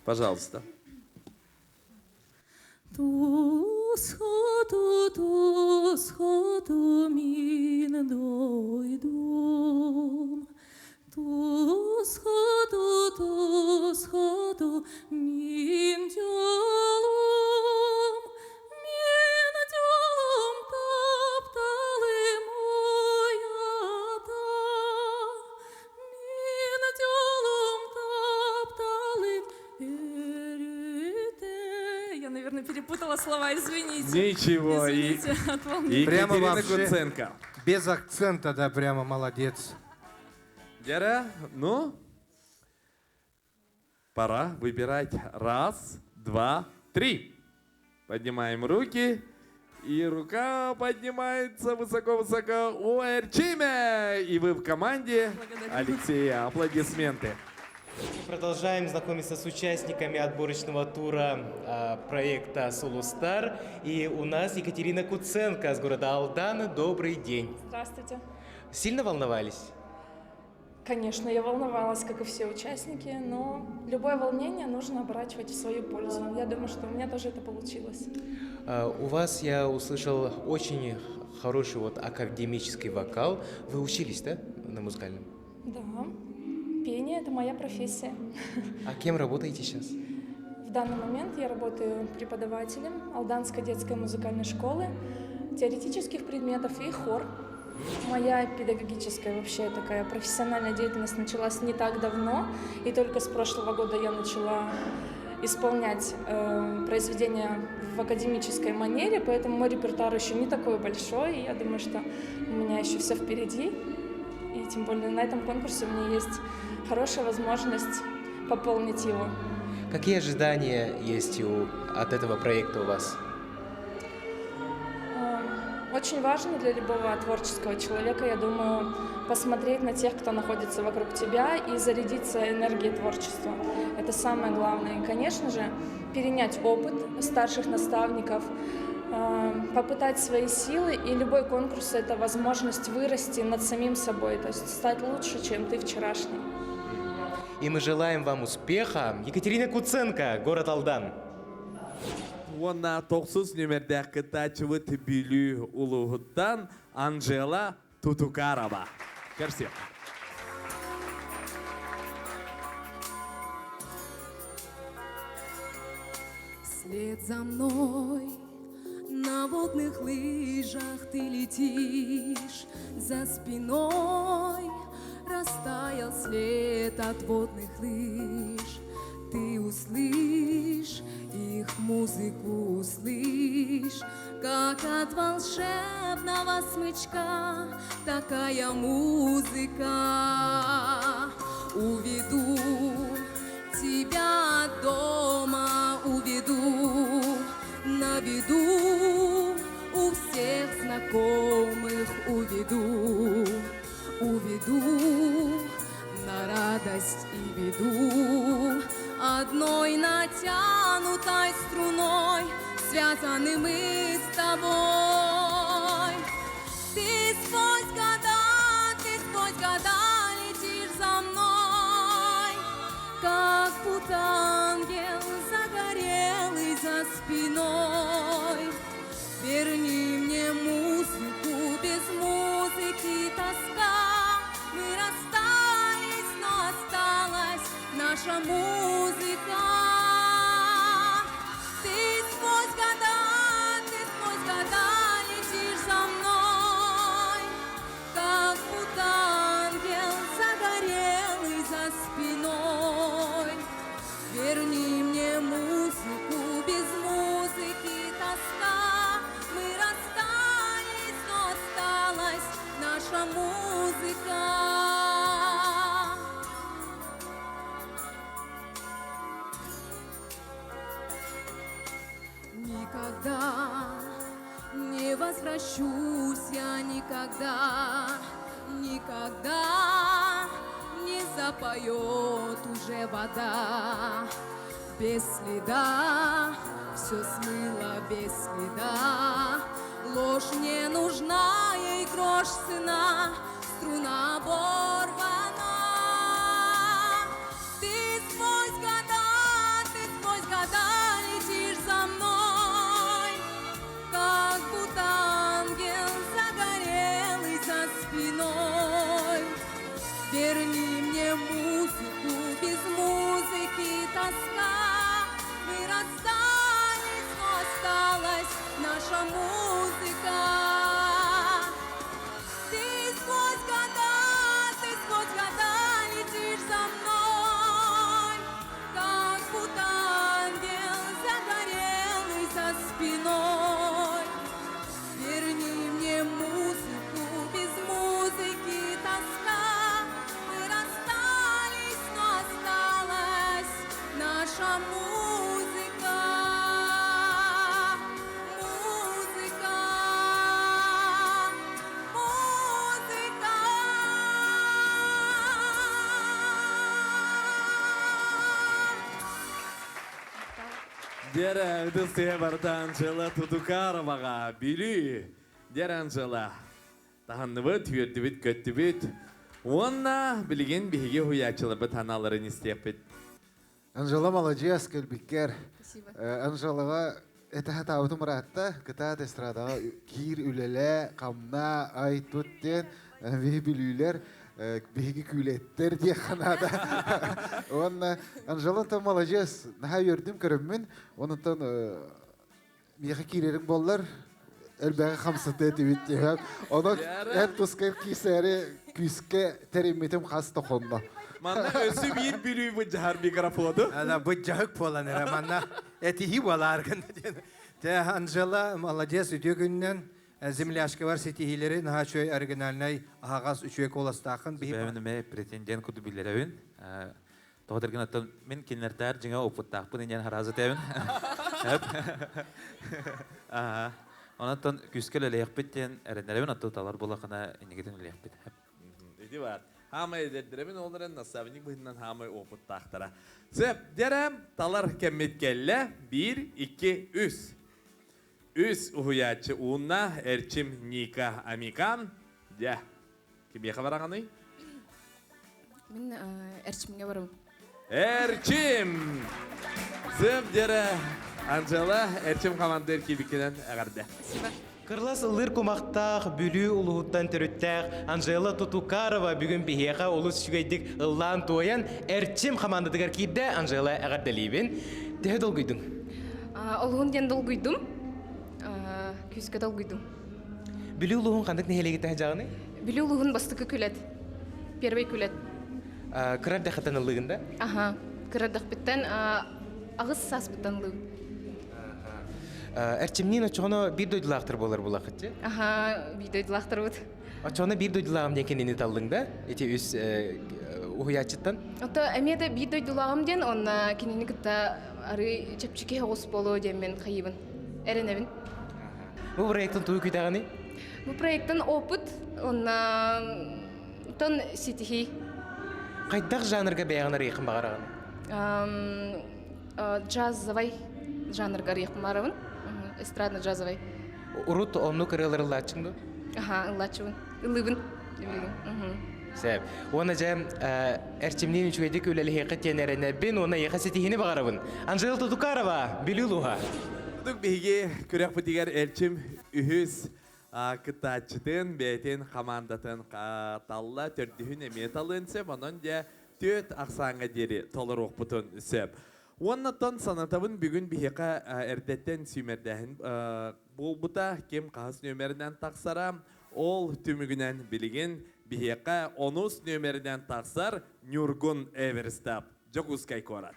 Пожалуйста. Tu schodu min dojdum. Tu schodu min djolum. Min djolum taptalı moyada. Min djolum taptalı erüte. Я, наверное, перепутала слова, извините. Ничего. Извините, от волнения. И Прямо Екатерина вообще Куценко. без акцента, да, прямо молодец. Дера, ну, пора выбирать. Раз, два, три. Поднимаем руки. И рука поднимается высоко-высоко у Эрчиме. И вы в команде. Алексея, аплодисменты. Мы продолжаем знакомиться с участниками отборочного тура проекта «Солустар». И у нас Екатерина Куценко с города Алдан. Добрый день. Здравствуйте. Сильно волновались? Конечно, я волновалась, как и все участники, но любое волнение нужно оборачивать в свою пользу. Я думаю, что у меня тоже это получилось. У вас я услышал очень хороший вот академический вокал. Вы учились, да, на музыкальном? Да, пение — это моя профессия. А кем работаете сейчас? В данный момент я работаю преподавателем Алданской детской музыкальной школы, теоретических предметов и хор. Моя педагогическая вообще такая профессиональная деятельность началась не так давно, и только с прошлого года я начала исполнять произведения в академической манере, поэтому мой репертуар еще не такой большой, и я думаю, что у меня еще все впереди, и тем более на этом конкурсе у меня есть хорошая возможность пополнить его. Какие ожидания есть от этого проекта у вас? Очень важно для любого творческого человека, я думаю, посмотреть на тех, кто находится вокруг тебя, и зарядиться энергией творчества. Это самое главное. И, конечно же, перенять опыт старших наставников, попытать свои силы, и любой конкурс — это возможность вырасти над самим собой, то есть стать лучше, чем ты вчерашний. И мы желаем вам успеха. Екатерина Куценко, город Алдан. Онна 9 нөмірді кітачывы түбілі ұлығыттан Анжела Тутукарова. Көрсек. Вслед за мной на водных лыжах ты летишь, за спиной растаял след от водных лыж. Ты услышь их музыку, услышь, как от волшебного смычка такая музыка. Уведу тебя от дома, уведу на виду, у всех знакомых уведу, уведу на радость и беду. Одной натянутой струной связаны мы с тобой. Ты сквозь года летишь за мной, как будто ангел загорелый за спиной. возвращусь я никогда, никогда не запоет уже вода. Без следа, все смыло без следа. Ложь не нужна, ей грош цена, струна оборвана. Ты сквозь года летишь за мной, как будто ангел загорелый за спиной. Верни мне музыку, без музыки тоска. Мы расстались, но осталась наша музыка. Ты сквозь года летишь за мной, как будто ангел загорелый за спиной. Верни мне музыку, без музыки тоска. Мы расстались, но осталась наша музыка. Музыка. Музыка. Дера үдісте бардан жылы Тутукароваға білі. Дер Анжела. Тағанныбы, түйердібіт, көттібіт. Онна білген бігі хуячылы бұт аналарын істепіт. Анжела молодец, көлбіккер. Спасибо. Анжелаға это табытым ратта, кытат эстрадаға кир үлеле, қамна, ай туттен, ве білүйлер, биги күлеттер де қанада. Онна Анжела-то молодец. Наха өрдім көріммен, онытан меға кирерің болар, әлбәғі қамсыты әтебет деп. Оны ән тұскар кейсәрі күске тәремметім қас тоқонда. Манна өсі бір білүй бұ жағар микрофону. Ана бұ жағық болан әрі, манна әтіхи болар. Анжела молодец, үте күннен земляшка бар сетихилері наға чөй оригинальнай ағаз үшөй коластақын. Бәмініме претендент күді білерәуін. Тоғдырген аттан мен кенлертәр жыңа опыттақпын енен харазы тәуін. Онаттан күскел әлейік біттен әрінлерәуін атты талар болақына енегетін әлейік біт. Иди бар. Хамай деддіремін оларын насабыник бұхыннан хамай опыттақтыра. Сөп, дерем, талар кәмметкелі 1, 2, 3. Үс ұхуячы уынна әрчім Ника Амикан. Дя, кемеға барағаны? Мен әрчімге барым. Әрчім! Сөп, дере, Анжела, әрчім командыр кебекенен әғарды. Кырлас ылыр кумақтақ, бүлі ұлығыттан түріттәқ, Анжела Тутукарова бүгін бігеға ұлыс шүгейдік ұллан туаян әрчім қамандыдығар кейді Анжела әғардалейбен. Дәе долгүйдің? Олығын ден долгүйдім, күске долгүйдім. Бүлі ұлығын қандық нәхелеге тәе жағыны? Бүлі ұлығын бастықы күлет, первый күлет. Кырардақ аттан ұлығында? Аха, кырардақ біттен ағыз сас біттен ұлығы. Әрчімнен очоғына бір дойдылақтыр болар бұл ақытчы? Аха, бір дойдылақтыр бұд. Очоғына бір дойдылағым декенені талдың да? Эти өз ұхыячыттан? Ота әмеді бір дойдылағым ден, онна кенені күтті ары чәпчіке ғос болу ден мен қайыбын. Әрінәбін. Бұл проекттің туы күйтағаны? Бұл проекттің опыт, онна тон сетихи. Қайдақ жанрға бәяғынар еқін бағарағаны? Джазовай жанрға еқін барабын. Эстрадно-джазовый. Урут онну кырылыр ыллачыңды? Аха, ыллачыбын. Ылыбын. Сәп. Оны жам әрчімнен үшігейдік өлелі хеқі тенеріне бен оны еқа сетихіне бағарабын. Анжела Тутукарова, білі ұлуға. Бұдық бейге көрек бұтігер әрчім үхіз кытачытын, бәйтін, командатын қаталла төрдіхін әметалын сөп, оның де төт ақсаңға дері толыр оқпытын сөп. Оннаттан санатабын бүгін бейеқа әрдеттен сүймердәхін бұл бұта кем қағыз нөмерінен тақсара, ол түмігінен білген бейеқа 10 нөмерінен тақсар Нюргун Эверстап. Жоқ ұскай корат.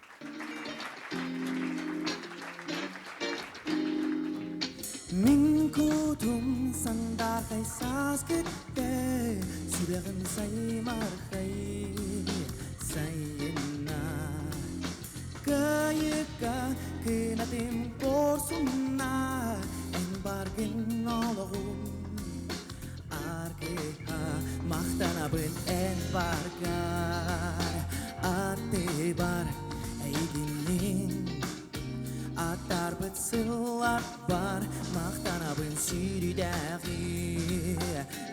Min kodum sandar kay sas kitte Sürəğim saymar kay sayına Kayıka kınatim korsunna En bargin oloğum Arkaya maqtanabın en barkar Atı bar eydinin Atar bıtsılar var Maqtanabın sürüdəği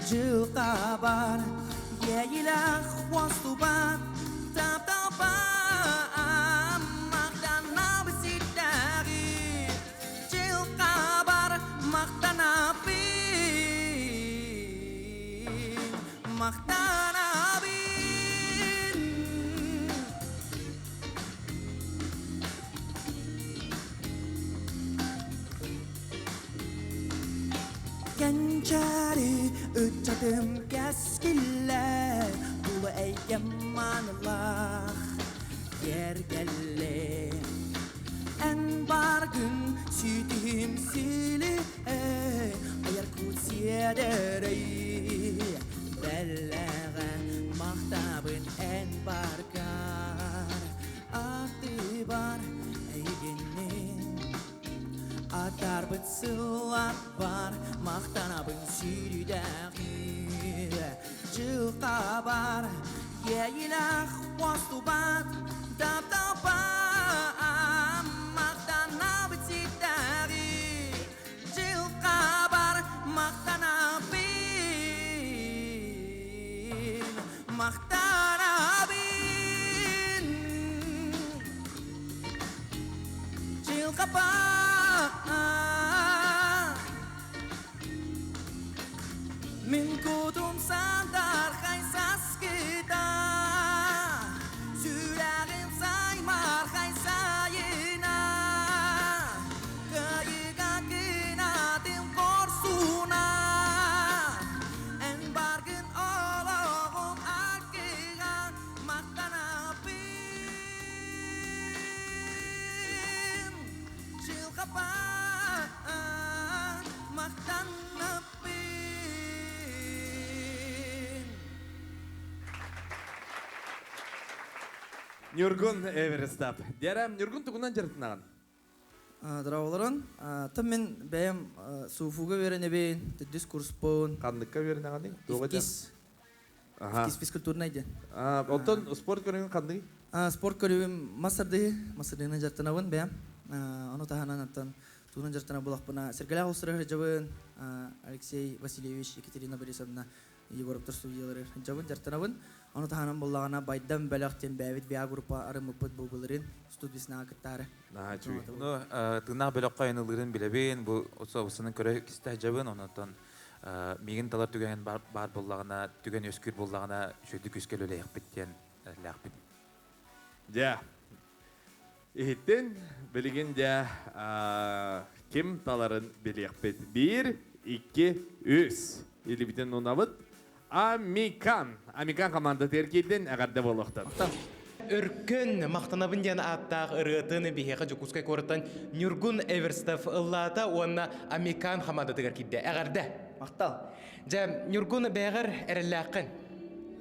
Жылqa бар Yeyilə xvastu bat Tap tapam Maqtanabı sürüdəği Жылqa бар Maqtanabın Gençeri ötçadım keskiller Bulu eygemanlar Yer gelle En bar gün sütüm sili Ayar kutsiyederi Belleğe mahtabın en barkar Atı bar eygenin Atar bıtsılar var Maqtanabın sürüdəği Жылqa бар Yeyilə xvastu bat Tap tapam Maqtanabı sürüdəği Жылqa бар Maqtanabın Жылqa бар Min kudum sandar kaysas kita Sürerim saymar kaysayına Kayıga kinatim korsuna En bargın oloğum akıga Maqtanabın Жылqa бар Maqtanabın Нюргун Эверестап. Дәрәм, Нюргун тугунан жартынаған. Драволаран, там мен бәйім суфуға верене бейін, дискурс бон. Қандыққа веренеген дейін? Физкис физкультурнайды. Оттан спорт көреген қандығы? Спорт көреген масырдығынан жартынауын бәйім. Оны тағанан аттан туғынан жартына бұлақ бұна. Сергеля Холсыры жабын, Алексей Васильевич, Екатерина Борисовна, Егоровтар студиялары жабын жартынауын. Оны тағанан болағына байдан бәліқтен бәвет бәя группа арымы бұд бұлғылырын студиясына ақыттары. Тыңнақ бәліққа айнылырын білебен, бұл осының көрі кісті жабын, онытын меген талар түген бар болағына, түген өскір болағына жөйді көскел өлі әқпеттен ләқпет. Дя, ехеттен білген дя кем таларын білі әқпет? 1, 2, 3. Елі бітен ұнавыд. Амикан команда теркейден әғарда болуқтан. Өркөн мақтанабын ден аттақ ұрғытын бейхеға жүкускай көріттен Нюргун Эверстов ұллата онна Амикан команда теркейді. Әғарда? Мақтал. Жа Нюргун бәғір әрілләқын?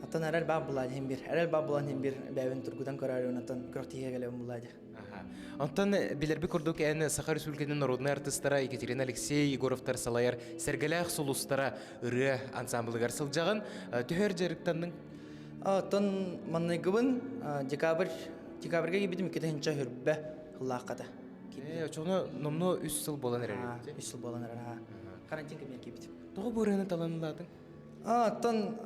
Аттан әрәл бап бұлады хем бір. Әрәл бап бұлан хем бір бәуін тұргудан көрәрі онаттан күріқтіге кәлеуін бұлады. Онтан билерби көрдік әні Сахар Республикасының народный артистара Екатерина Алексей Егоровтар салайар сәргеләқ сұлыстара ұры ансамблығар сылжағын түхер жеріктанның? Оттан маннайгыбын декабрға ебедім кетенча хүрбі қыллаққада. Чоғыны номны 3 сыл болан әрі? 3 сыл болан әрі. Карантин кемер кебедім. Тоғы бұрыны таланладың? Оттан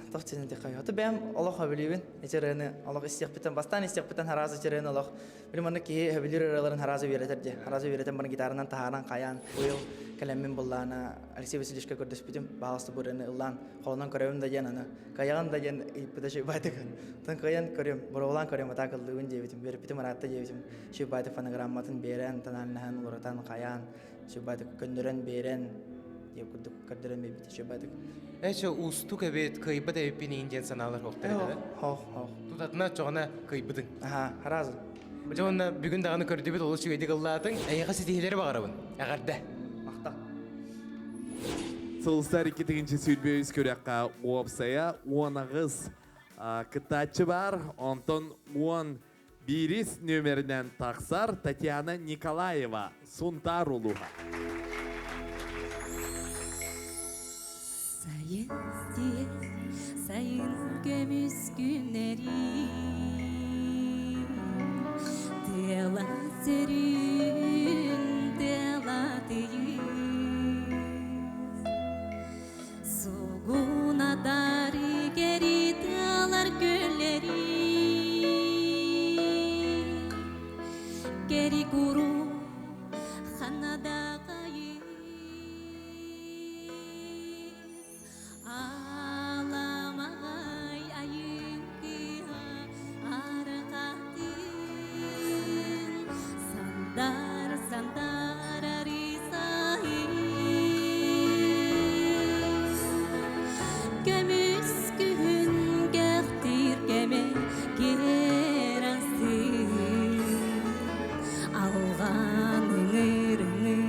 Тохтин декай. Аты бәм Аллах хабилибин. Этерене Аллах истиқбитан бастан истиқбитан харазы терене Аллах. Билманы ки хабилир араларын харазы беретерде. Харазы беретен барын гитарынан тахаран каян. Уйл калеммен буллана Алексей Васильевичка көрдөспитим. Багысты бүрөне улан колонан көрөм да янаны. Каян да ян ипдеше байтык. Тан каян көрөм. Боролан көрөм атакылды үн жебитим. Берипитим аратта жебитим. Шу байтык фонограмматын берен тананнан уратан каян. Шу байтык көндөрөн берен. Деп көрдөрөн бебит шу байтык. Эче устук эбет кыйбыт эпин инден саналар хоктары. Хох. Тутатына чоғына кыйбытың. Харазы. Жонна бүгүн даганы көрдөбүт олус чүйдик ыллаатың. Аяга сетилери багарабын. Агарда. Мақта. Сылыстар 2-нче сүйлбөйүз көрөккө опсая 10 кытачы бар. Онтон 10 бирис нөмеринен таксар Татьяна Николаева Сунтар улуга. diye sayın gömüz günleri Dela serün dela değil Soguna dari geri dağlar gölleri Geri guru hanada kayı Ağlamay ayın kiha arakatin Sandar sandar arisahin Gömüs gün gehtir geme gerastin Alğanın ırını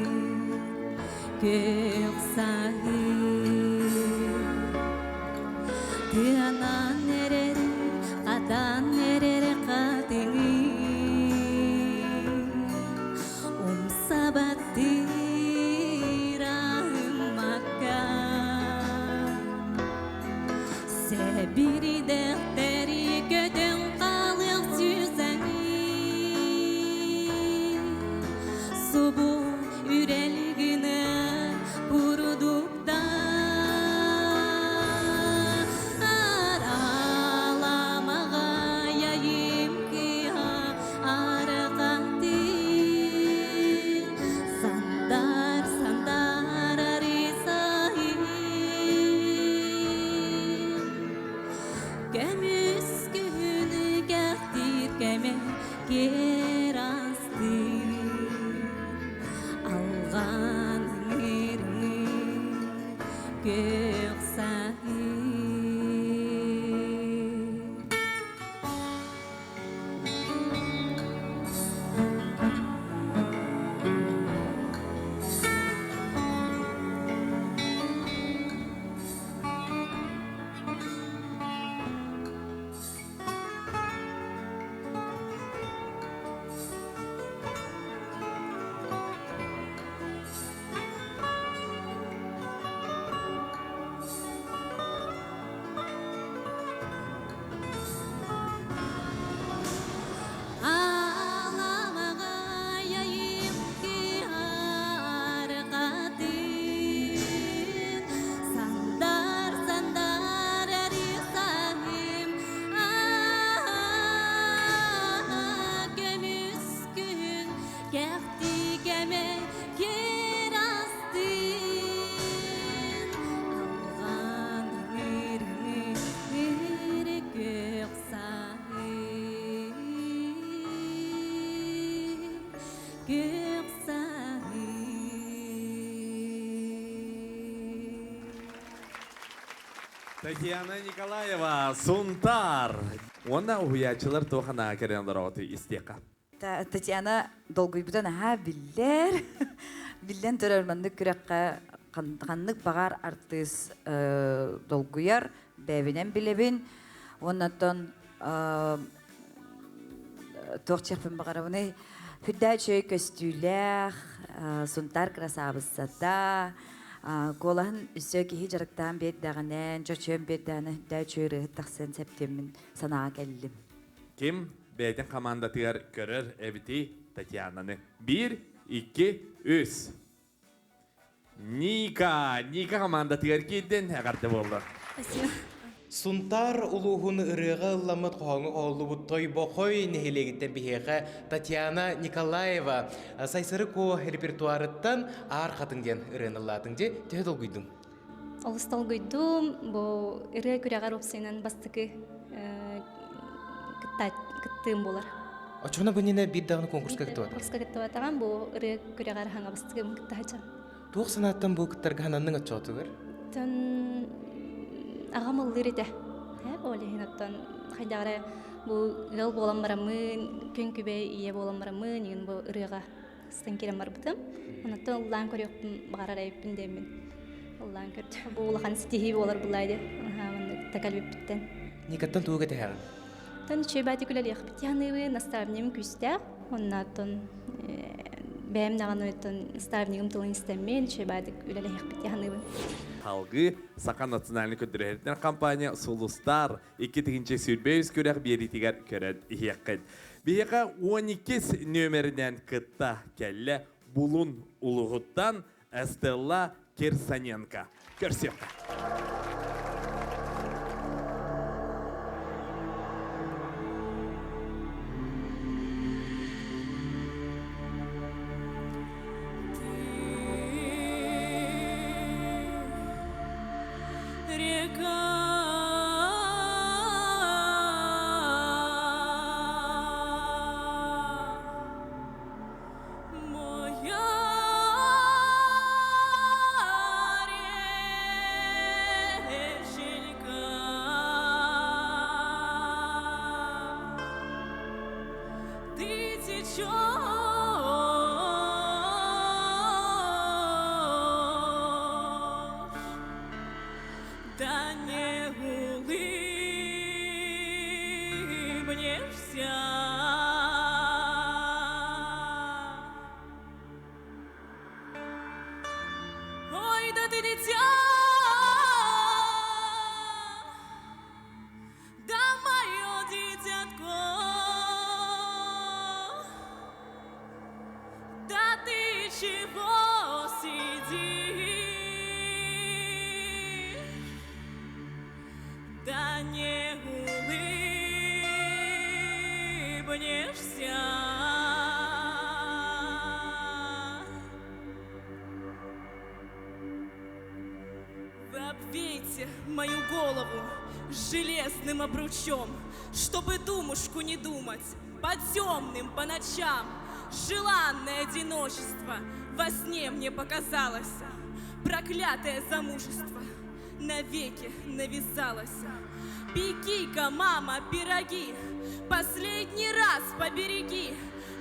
gök sahil Diyanan nerere kadan nerere kadını Sabati rahım makan Sebiri defteri gödün kalır süzeni Subu ürelgine kurudukta Ağlamağa yayım ki arakatin Sandar sandar arisahin Gömüs günü gehtir geme gerastin Alğan yerini gök sahil Ağlamağa yayım ki arakatin Sandar sandar erisahim Gömüs gün gehti geme gerastin Alğan yerini gök sahil Gök sahil Татьяна Николаева, Сунтар. Онда уячылар тухана керен дороты истека. Татьяна долгуйбутан биллер. Биллен төрөрманды күрәккә каннык багар артист долгуяр бәбинен билебин. Оннан тохчефен багарауны хүддәчөй көстүләр, Сунтар красавица. Колаһын үсөки хижарыктан беддәгәнән, чөчөм беддәне хүддәчөй тахсын септемин санаа келдим. Ким бәйтен команда тигәр көрер эбити Татьянаны. 1, 2, 3. Ника команда тигәр киден әгәрде булды. Спасибо. Сунтар улуғын ырыға ламыт қоңы олы той бақой нехелегіттен бігеға Татьяна Николаева сайсыры ко репертуарыттан ар қатыңден ырынылатын де төхет олгүйдің. Олыстал гүйдім, бұл ыры күрәғар опсайынан бастықы кыттым болар. Очуна гүніне бір дағыны конкурска кітті ватыр? Конкурска кітті ватырған, бұл ыры күрәғар хаңа бастықы кытты хачам. Туық санаттан бұл кіттарға хананның атчоғытығыр? Төн ағам ұлыр еті. Олеген аттан қайдағыра бұл ғыл болан барамын, күн күбе ие болан барамын, еген бұл ырыға стан керем бар бұтым. Онаттан ұллан көріқпін бағарар әйіппін деймін. Ұллан көрді. Бұл ұлақан стихи болар бұлайды. Тәкәлбіп біттен. Никаттан туығы тәғарын? Тон чөй бәті күләлі еқпет. Яғнығы наставнем күстәқ. Оннаттан бәйім наған өттін ставнигім тылын істеммен, чебадик үлелі хекпет яғаныбын. Халгы Сака национальный көндірерден компания Сулустар 2-тігінші сүрбейіз көрек берітігер көрәд иеккет. Бейеға 12 нөмерінен кытта кәлі Булун Улуғыттан Эстелла Кирсаненко. Көрсек. Да не улыбнешься. Ой, да ты дитя, да мое дитятко, да ты чего сидишь? Да не улыбнешься. Вы обвейте мою голову железным обручом, чтобы думушку не думать по темным, по ночам. Желанное одиночество во сне мне показалось, проклятое замужество навеки навязалась. Пеки-ка, мама, пироги, последний раз побереги,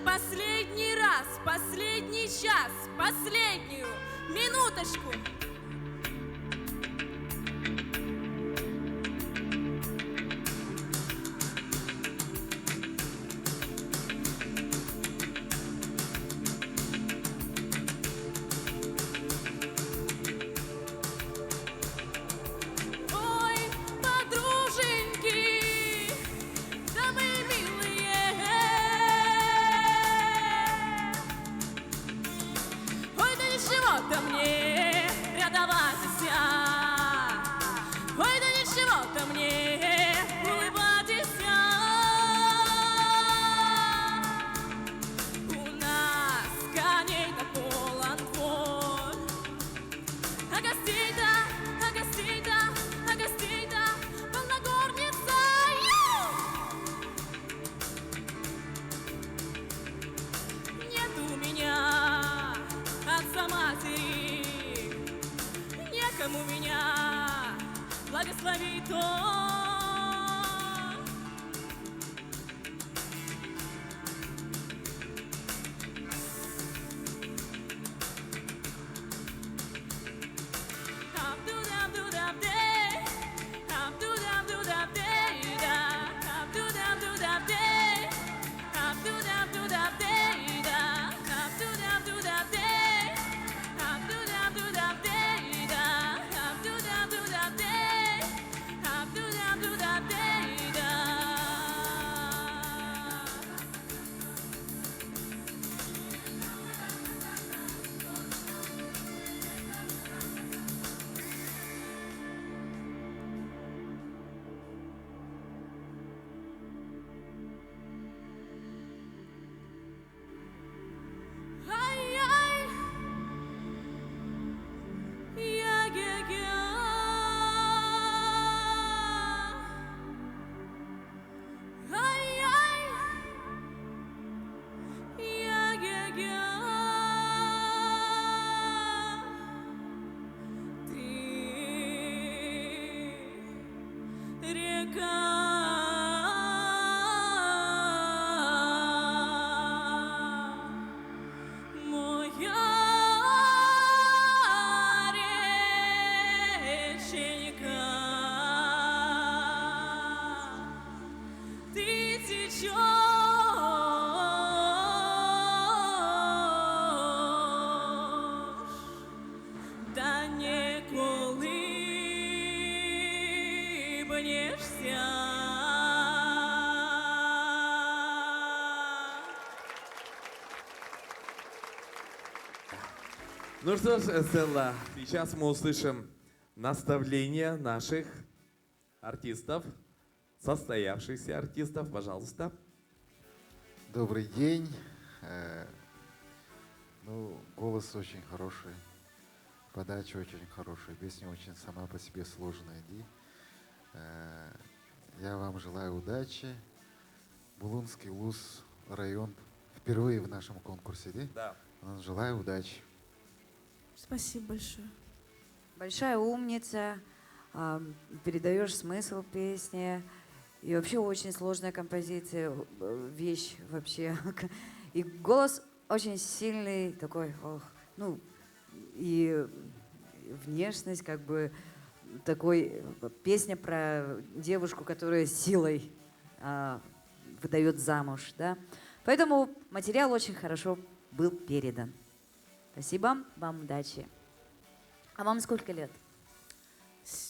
последний раз, последний час, последнюю минуточку. Чего-то мне радоваться, ой, да ничего-то мне улыбаться. У нас коней-то полон двор, а гостей-то, а гостей-то, а гостей-то полна горница. Нет у меня отца матери, некому меня благословить он. Ну что ж, Стелла, сейчас мы услышим наставления наших артистов, состоявшихся артистов. Пожалуйста. Добрый день. Ну, голос очень хороший, подача очень хорошая, песня очень сама по себе сложная. Я вам желаю удачи. Булунский УЗ район впервые в нашем конкурсе, да? Желаю удачи. Спасибо большое. Большая умница, передаешь смысл песни. И вообще очень сложная композиция, вещь вообще. И голос очень сильный, такой, ну, и внешность, как бы, такой, песня про девушку, которая силой выдает замуж, да. Поэтому материал очень хорошо был передан. Спасибо, вам удачи. А вам сколько лет?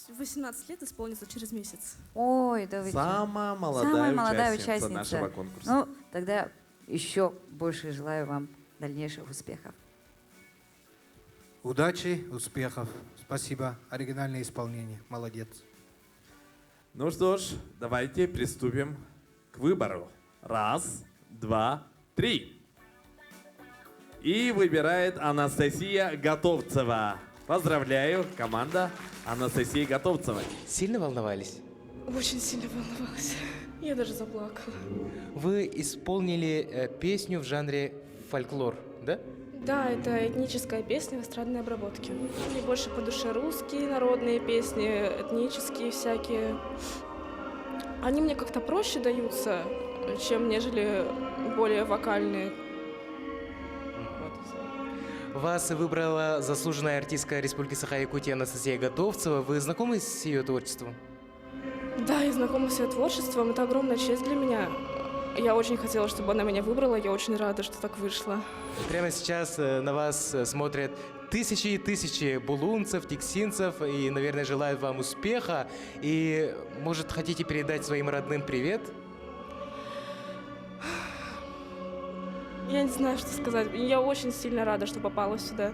18 лет исполнится через месяц. Ой, да вы Самая чё? молодая, Самая молодая участница нашего конкурса. Ну, тогда еще больше желаю вам дальнейших успехов. Удачи, успехов. Спасибо. Оригинальное исполнение. Молодец. Ну что ж, давайте приступим к выбору. 1, 2, 3. И выбирает Анастасия Готовцева. Поздравляю, команда Анастасии Готовцевой. Сильно волновались? Очень сильно волновалась. Я даже заплакала. Вы исполнили песню в жанре фольклор, да? Да, это этническая песня в эстрадной обработке. Мне больше по душе русские народные песни, этнические всякие. Они мне как-то проще даются, чем нежели более вокальные. Вас выбрала заслуженная артистка Республики Саха-Якутия Анастасия Готовцева. Вы знакомы с ее творчеством? Да, я знакома с ее творчеством. Это огромная честь для меня. Я очень хотела, чтобы она меня выбрала. Я очень рада, что так вышло. Прямо сейчас на вас смотрят тысячи и тысячи булунцев, тиксинцев и, наверное, желают вам успеха. И, может, хотите передать своим родным привет? Я не знаю, что сказать. Я очень сильно рада, что попала сюда.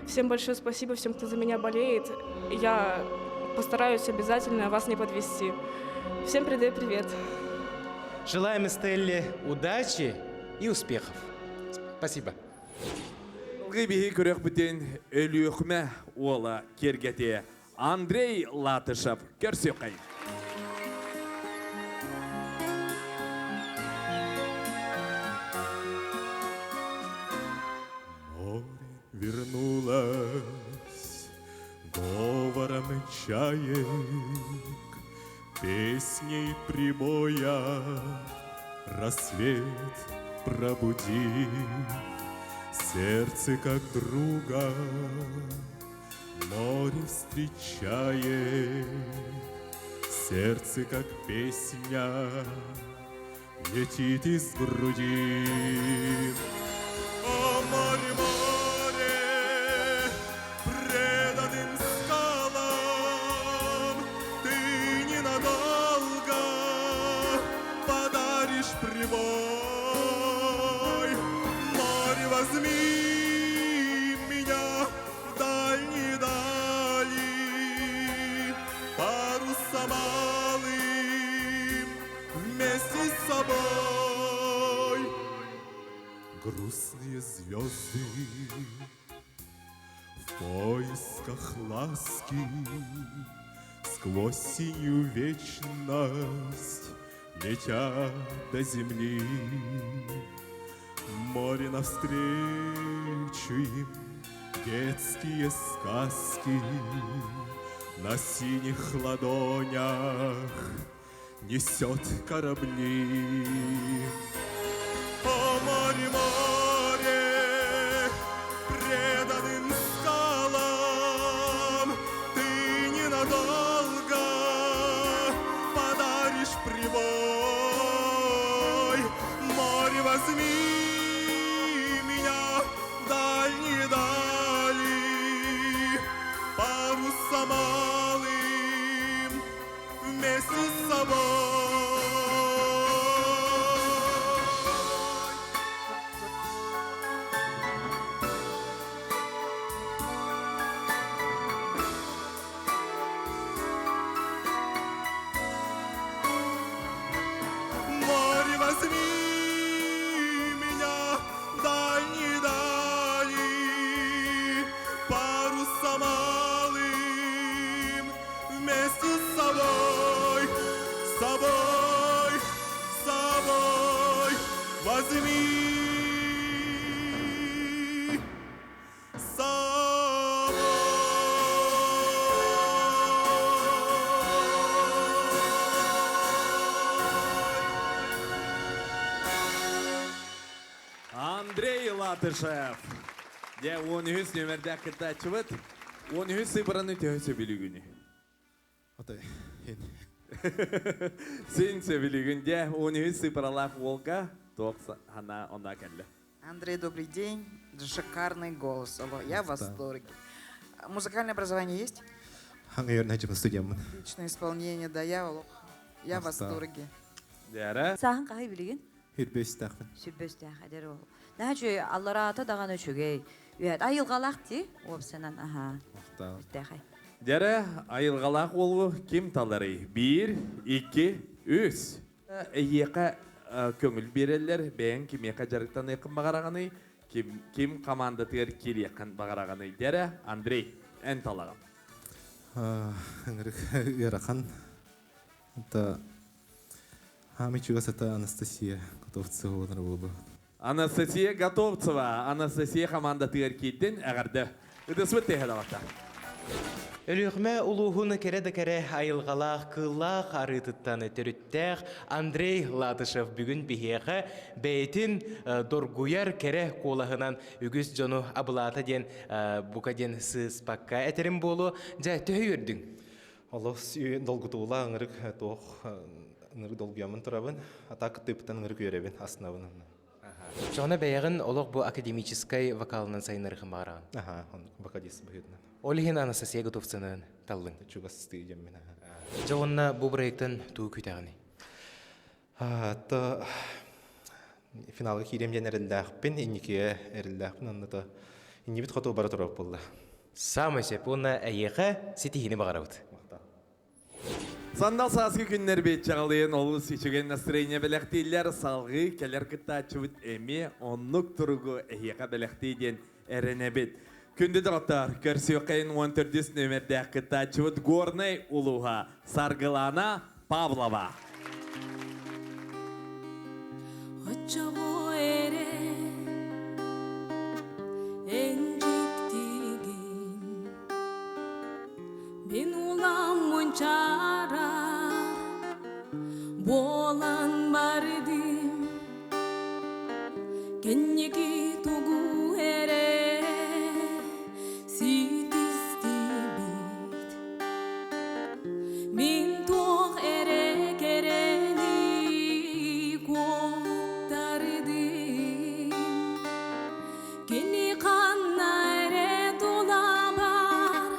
Всем большое спасибо, всем, кто за меня болеет. Я постараюсь обязательно вас не подвести. Всем передаю привет. Желаем Стелле удачи и успехов. Спасибо. Гибиги көрек бүтен өлүөхмә ола кергете Андрей Латышев көрсөкай. Вернулась говором чаек, песней прибоя рассвет пробуди, сердце как друга море встречает, сердце как песня летит из груди. О, море, море, преданным скалам ты ненадолго подаришь прибой. Море, возьми меня в дальние дали, парусом малым вместе с собой. Грустные звезды в поисках ласки сквозь синюю вечность летят до земли. Море навстречу им детские сказки на синих ладонях несет корабли. О, море, море, преданным скалам ты ненадолго подаришь прибой. Море, возьми меня в дальние дали, парусом малым вместе с собой. Латышев. Де 13 нөмірді кітачы бұд. 13 сыпыраны төсі білігіні. Атай, Сен сөбілігінде 13 сыпыралақ волга, тоқса хана онда кәлі. Андрей, добрый день. Шикарный голос. Алло, я в восторге. Музыкальное образование есть? Отличное исполнение, да, я в восторге. Дәрі? Сахан қағай білеген? Хүрбөстақпын. Сүббөстақ әдер ол. Нәжі аллараты даған өчігей. Үйет, айылғалақ ди? Опсынан, аха. Үттәқай. Дәрі айылғалақ олу кем талары? 1, 2, 3. Еқа көңіл берелер, бәйін кем еқа жарықтан еқін бағарағаны, кем командатығыр кел еқін бағарағаны. Дәрі Андрей, ән талағым. Ырахан. Это Хамичугас это Анастасия Готовцева было. Анастасия Готовцева. Анастасия командатығыр келден әғарды. Үдісі тәхеді бақта. Өлүхмә улуһуны кере-декере айылгалах кыллах арытыттан өтөрүттәх Андрей Латышев бүгүн бихеха бейтин доргуяр кере колаһынан үгүс жону абылата ден букаден сыспакка этерим болу жа төйөрдүң. Аллах сүйен долгутула аңырык тох аңырык долгуямын турабын. Атак тыптан аңырык өребен аснабын. Жона бәягын олог бу академической вокалынан сайнырыхын багараган. Аха, вокалист быгытна. Олихин Анастасия Готовцеваны таллың. Чугас стыйдем мен. Жонна бу проекттан туу күтәгәни. Та финалга кирем денерилдәхпен, иннике эрилдәхпен, анда та иннибит хото бара турап булды. Самысе пуна әйеха ситихини багарабыт. Сандал сазгы күннер бет жағалайын олы сечеген настроение бәләқтейлер салғы кәлер кіттачывыт әме оннық тұрғы әйеға бәләқтейден әріне бет. Күнді дұраттар, көрсі өқайын 14 нөмірді кіттачывыт горнай ұлуға Саргылана Павлова. Очого эре энжиктигин Мен улам мончарар болан бардым Кеннеки тугу эре ситисти бит Мен тоқ эре керени коттардым Кени қанна эре тола бар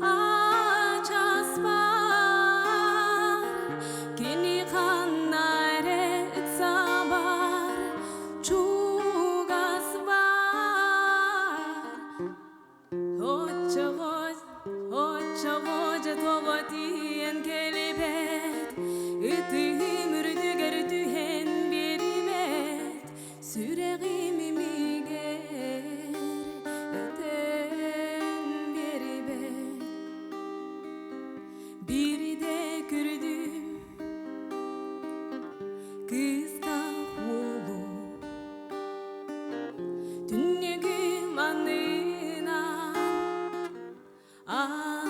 ачас бар Кени қанна эре ытса бар чугас бар Оччого же тоғы тиен келебет Үтігім үрдігер түйен берімет Сүрегім имигер өтен берібет Бірде күрдім кызда олу Түннегі манынан астылар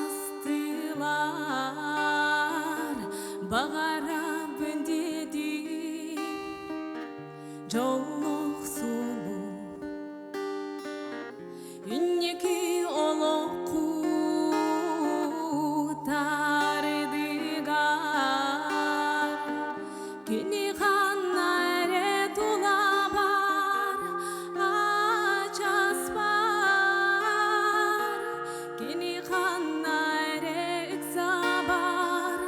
бағарап үндедім жолық сұлу үннекі олоқу тардығар кені қанна әре тула бар ачас бар кені қанна әре ықса бар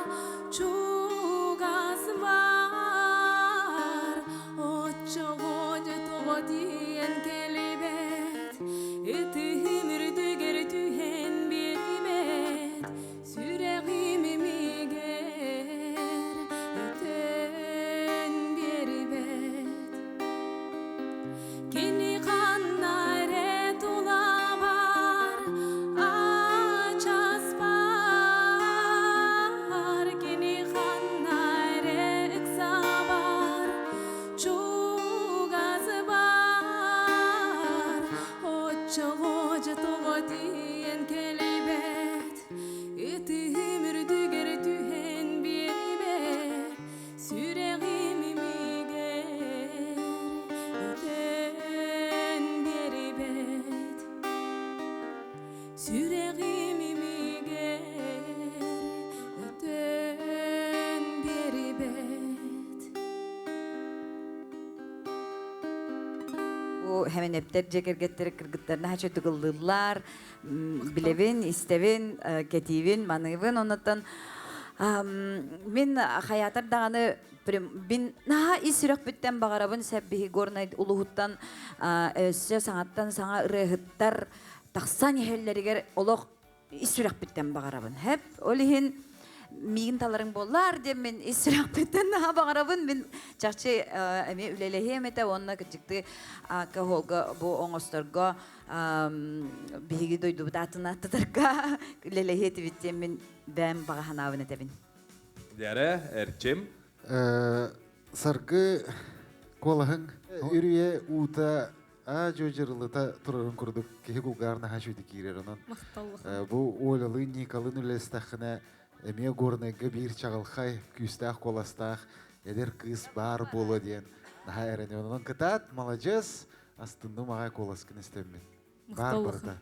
hemen hepter cekergetleri kırgıtlarına haçı tıgıldırlar. Bilevin, istevin, ketivin, manıvın ondan. Min hayatar dağını bin naha isirek bitten bağırabın sebbihi gornay uluhuttan össe sanattan sana ırıhıttar taksan yehelleri olok isirek bitten bağırabın. Hep olihin migin taların bollar diye min isirek bitten naha bağırabın min çakçı emi ülelehiyem ete onna küçüktü kaholga bu oңostorga bihigi doydu budatına tatarga ülelehiyeti bittiğim min ben bağıhanavın etebin. Dere, Erçim. Sargı kolahın ürüye uta jojırılıta turarın kurduk kehi gulgarna haşudik girer onun. Bu olalı Nikalın ülestahına emiye gornayga bir çağılxay küstah kolastah eder kız bar bolu diyen daha erene onun kıtat malacağız aslında mağa kolaskın istemmin. Бар барда.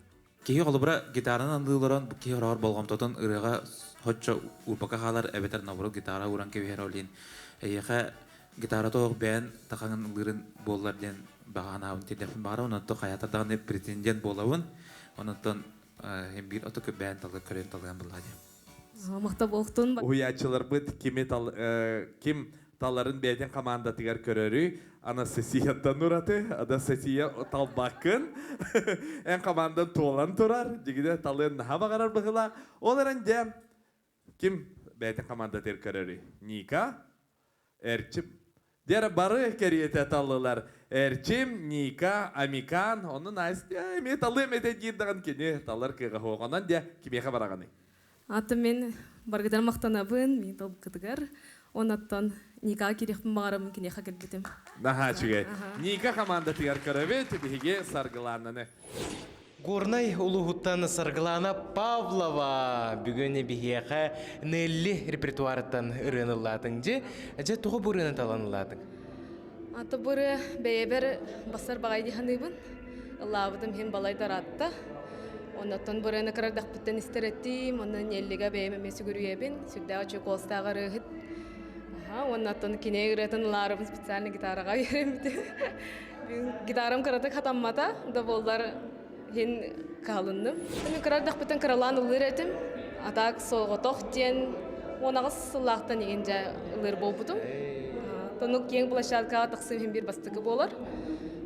Кеһи холбура гитараны андыыларан кеһи хорор болгомтотон ырыга хоччо урпака халар эбетер набуру гитара уран кебер олин. Эйха гитара тоох бен таханын ылырын боллар ден баганаабын телефон бара онотто хаятардагы претендент болабын. Онотон hem bir oto köbен талга көрөн талган буллади. Мактап октун. Уячылар бит ким талларын бәйтен команда тигәр көрөрү, Анастасия Танураты, Анастасия талбакын, en команда толан турар, дигиде талын наха багарар быгыла. Оларын дем ким бәйтен команда тер көрөрү? Ника, Эрчим. Дер бары кериете таллылар. Эрчим, Ника, Амикан, onun айсты, эме таллы эмете дирдаган кене, таллар кыга хогонан де кимеха бараганы. Аты мен баргыдан мактанабын, мен толбукытыгар. Онаттан Ника кирихпин багарам кине хакелбитим. Наха чугай. Ника команда тигәр көрөбүт, биге саргылананы. Горнай улугуттан Саргылана Павлова бүгүн бихияка нелли репертуарыттан ырынылатын же тугу бурыны таланылатын. Аты буры бейбер басар багайды ханыбын. Лавдым хем балай таратта. Онаттан бурыны кырардак биттен истеретти, монун неллиге бейме месүгүрүебин, сүрдөгө чоколстагы рыхыт. Оннаттан кине үретен ларым специальный гитарага беремди. Гитарам кырата хатаммата, да болдар хен калындым. Мен кырардак битен кыралан улыретим. Атак солготох ден онагыс сылактан игенже ылыр болбутум. Тонук кең площадкага таксым хем бир бастыгы болор.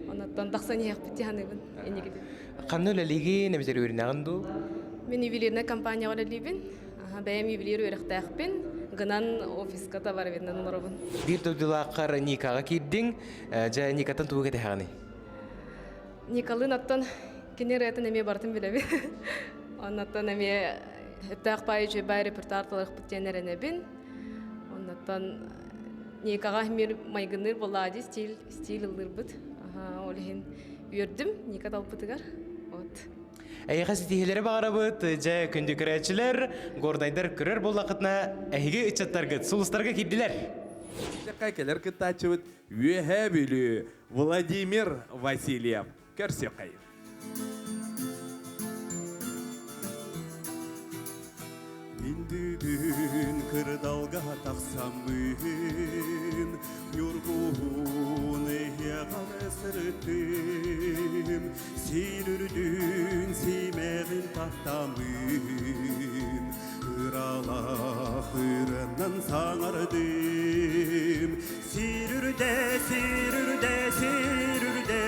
Оннаттан таксан як бити ханыбын. Энегиде. Канны лелиги немезер үрнагынду? Мен ювелирный компанияга лелибин. Бәйем ювелир өрөктәкпин. Гынан офиска товар вернен норабын. Бир додулаккар Никага кирдиң, жа Никатан тууга таханы. Никалын аттан кенеретен эме бартын билеби. Оннаттан эме өттәк пайжы бай репертуарлык биттенеренебин. Оннаттан Никага мир майгыныр болади стиль ылырбыт. Олхин үрдүм Ника талпытыгар. Вот. Әйға сетихелері бағарабыт, жа күнді көрәтшілер, гордайдар көрер болақытына әйге үтчаттарға, сұлыстарға кепділер. Жақай келер кітачывыт үйе білі Владимир Васильев. Көрсе қайыр. Мен бүгін кырдалға тақсамын, Юргуны яғар сұрыттым, Сейлүрдің сеймәғін тақтамын, Үралақ үріннен саңардым, Сейлүрде, сейлүрде, сейлүрде,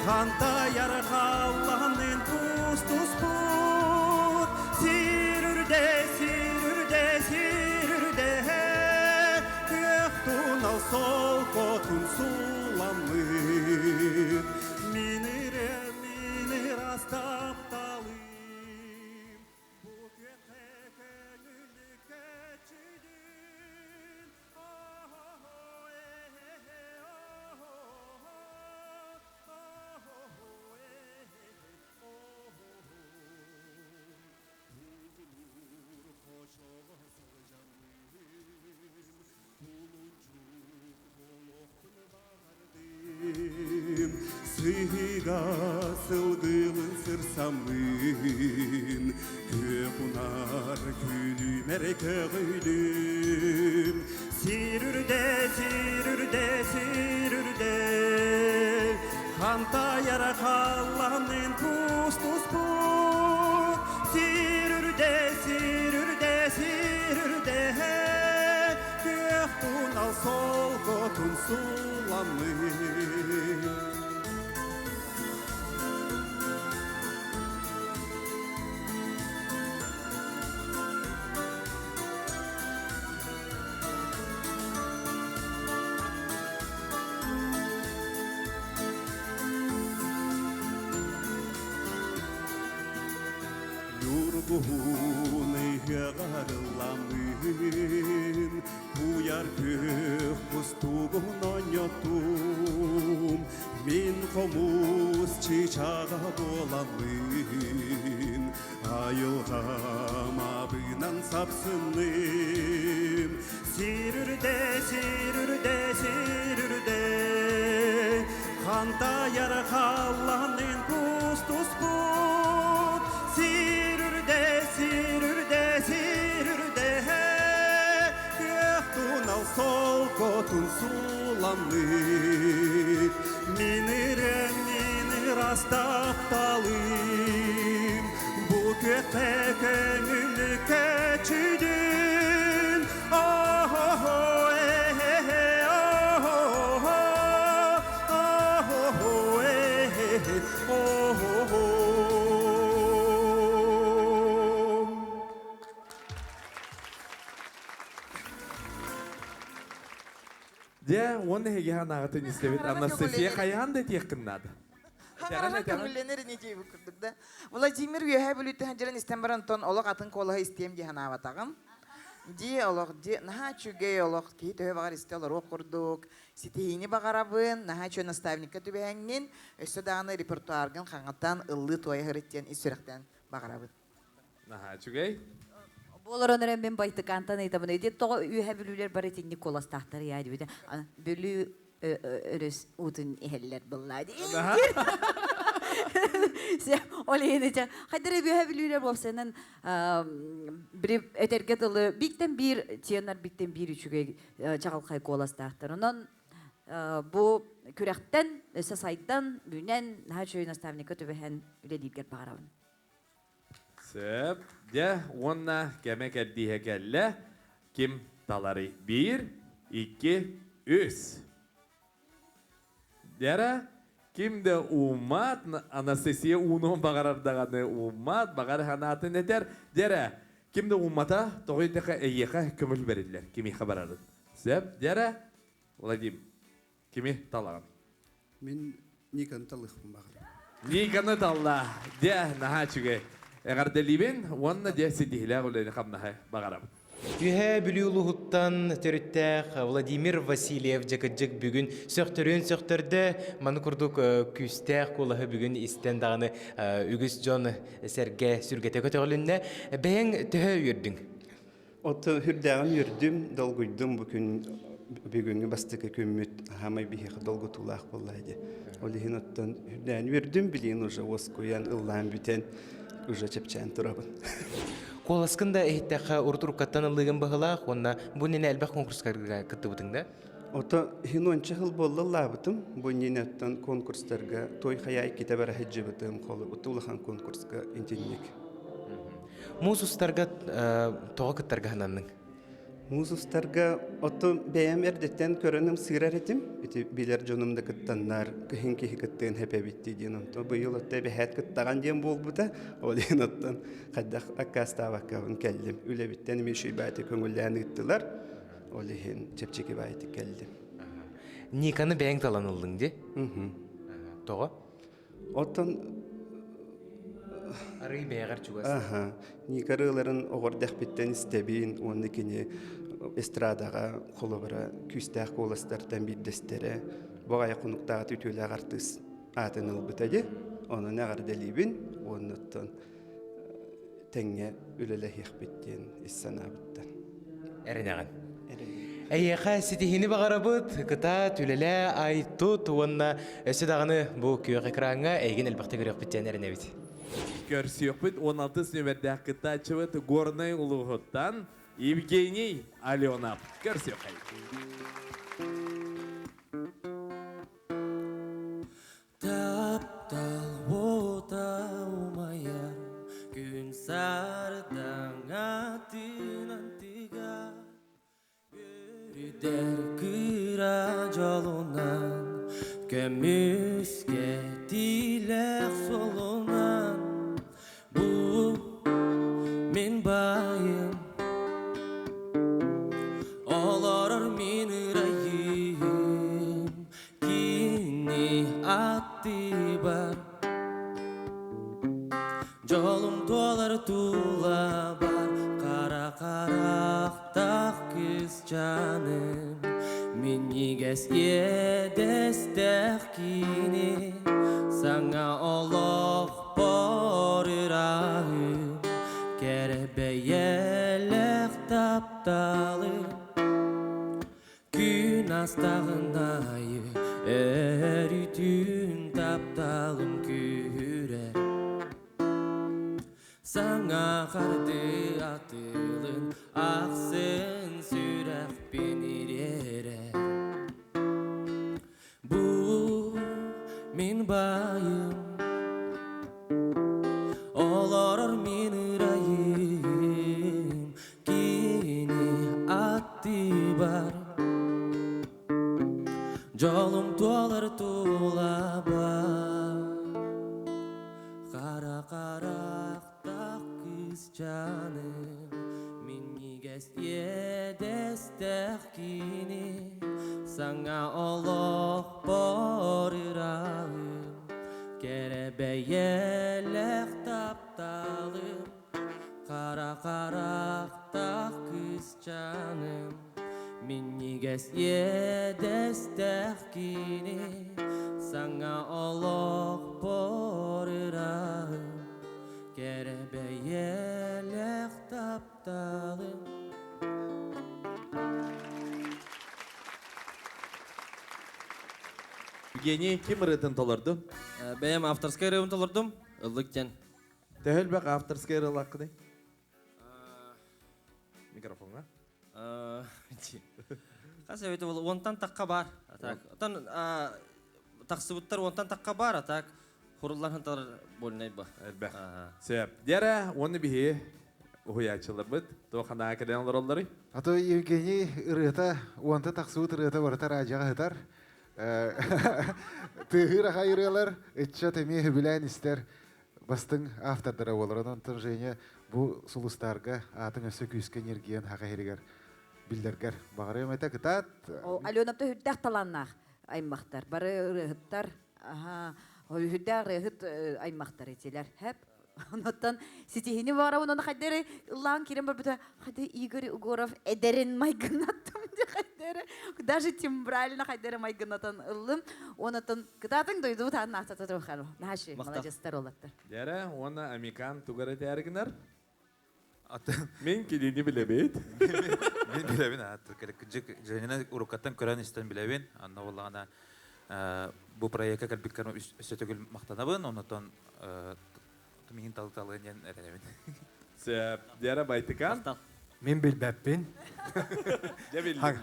Қанта ярқалланын тұс-тұс бұр, Сейлүрде, сейлүрде, сейлүрде, Көқтунал сол қотын суламын, Минір астап талым, Бұл көтті көнілі көтчідің, Сыйға сылғылын сырсамын, Көпунар күлімер көгілім, Сирүрде, сирүрде, сирүрде, Kanta yara kallanın pus pus pus Sirürde sirürde sirürde Göktun al sol gotun sulanır Yorguны yarılamın Uyar kök kustuğun onyotum Min komuz çiçağa dolanın Ayılgama bınan sapsınım Sirürde sirürde sirürde Kanta yara kallanın kustus put Sirürde sirürde sirürde Göktun al sol kotun sulanır Minir astap talım Bu köte köngülü keçidin Oh oh oh eh eh eh oh oh oh Oh oh oh eh eh eh oh oh oh Де, оны хегехан ағытын істебет, Анастасия қайған да тек қыннады. Хаңарана көңілленер не жей бүкірдік да. Владимир үйәй бүлітті ханжырын істен баран тон олық атын қолығы істем де хана аватағым. Де олық, де наға чүгей олық, кей төе бағар істе олар оқырдық. Сетейіні бағарабын, наға чөй наставникка түбәңнен, өсі дағаны репертуаргын қаңаттан ұлы тойы ғырыттен, үсіріқтен бағарабын. Наға чүгей? Болар онырын мен байты кантан айтамын. Өйде тоғы үйе білулер бар етін Николас тақтар яйды бөйді. Бөлі өріс ұтын ehellер бұллайды. Олы ені жа. Қайдары үйе білулер болсанын бір өтерге тұлы биктен бір, тиянар биктен бір үшіге жағылқай колас тақтар. Онын бұл күректен, өсі сайттан, бүйнен, наға чөй наставника төбәхен үлелейгер бағарабын. Сөп, де, онна кәмек әддіге кәлі, кім талары 1, 2, 3. Дәрі, кімді умат, Анастасия уның бағарардағаны умат, бағар ханатын әтер. Дәрі, кімді умата, тоғыдеқа әйеқа көміл берілер, кемі қабарарын. Сөп, дәрі, Владим, кемі талағын? Мен Никаны талықпын бағар. Никаны тала, де, наға чүге. Әғарделибен, онна дәсі дейләғ үләні қамнаға бағарам. Үйе бүліулуғыттан төріттәқ Владимир Васильев жакыджык бүгін сөқтөрді. Маны күрдік күстәқ қолығы бүгін істен дағыны үгіс жон сәрге сүргеті көтіғілінне. Бәйін түхі үйірдің? Оты хүрдәғын үрдім, долгүйдім бүгінгі бастықы көммет хамай бейхі долгы тулақ болайды. Олығын оттан хүрдәғын үрдім, білейін ұжа оскоян ұллан бүтен уже чепчән тұрабын. Қоласкында әйттәқі ұртұрқаттан ұлығын бағылақ, онна бұл нені әлбәқ конкурскарға күтті бұтыңда? Ота хин онча хыл болла лабытым, бұл ненеттен конкурстарға той хаяй кете бәрі хәджі бұтым қолы, ұтылыған конкурсқа интеннек. Музустарға тоға күттарға хананның? Музустарға оты бәйім әрдеттен көрінім сырар етім, білер жонымды күттаннар, күхін кейі күттен хәпе бітті дейін. Бұйыл отта бәхәт күттаған дейін бол бұда, ол дейін оттан қаддақ аққастав аққавын кәлдім. Үлі біттен мен шүй бәйті көңілләні үттілер, ол дейін чепчекі бәйті кәлдім. Никаны бәйін таланылдың де? Тоға? Оттан Арый бәйғар чуғас. Никарыларын оғырдақ біттен істебейін, оны кені эстрадаға қолы бара күстәқ қоластардан биддестері, бұғай құнықтағы түтөлі ағартыз атын ұлбытады, оны нағар дәлейбін, оны тәңе үлілі хеқ біттен іссана біттен. Әрінеған. Әйеқа сетихini бағарабыт, кыта түлелі айтут, онна өсі дағыны бұл күйеқ экранға әйген әлбақты көрек біттен әріне біт. Көрсек біт 16 нөмірді қыта чывыт горный ұлығыттан Евгений Аленов. Көрсек қай. nantiga yürüder kıra yolundan gömüske dilek solunan bu min bayım olur min yüreğim kini attı var Yolum dolar tula var Kara karaktak kız canım Miniges yedestek kini Sana Allah borirahım Kerebeyelek taptalı Gün astağınayı Eritün taptalım küre Sana kardı atılın aksın sürek binir yere Bu min bayım olur min yüreğim Kini attı var Yolum dolar tula var Kara karaktak kız canım Miniges yedestek kini Sana Allah borirahım Kerebeyelek taptalım Kara karaktak kız canım Miniges yedestek kini Sana Allah borirahım Kerebeyelek taptalım Евгений, kim rıtın tolurdu? Benim авторская rıvın tolurdum. Illıkken. Tehel bak авторская rıvın hakkı Mikrofonga. Қасы өте бұл онтан таққа бар. Отан тақсыбыттар онтан таққа бар. Атак хуруллархантар болнай ба. Әлбәқ. Сөп. Дәрі, оны бігі ұхуячылар бұд. Тоқана кәден олар олары? Ато Евгений ырыта, уанта тақсуыт ырыта баратар ажаға хытар. Тыгыр аға ырылар, үтча тәме хүбілән істер бастың автордары олар. Онтан жайне бұл сұлыстарға атын өсі күйіскен ерген хақа херігер білдергер. Бағарайым айта кытат. Аленапта хүддәк таланнақ аймақтар. Бары ырыхыттар, хүддәк ырыхыт аймақтар етелер. Хәп. Онаттан сетихini бара, онаны қайдары ұллағын керен бар бұта, қайды Игорь Угоров әдерін майгынаттым де қайдары. Даже тембрально қайдары майгынаттан ұлым. Онаттан кытатын дойды бұтағын ақтаты тұрғану. Нәші, молодестер олаттар. Дәрі, оны Американ туғары тәргінер. Мен келені білебейд. Мен білебін, жәнені ұрықаттан көрән істен білебін. Анна олағына бұл проекқа кәлбіткарым үстетігіл мақтанабын, онытын мен талы-талығын әрінемін. Сөп, дәрі байтықан? Мен білбәппен.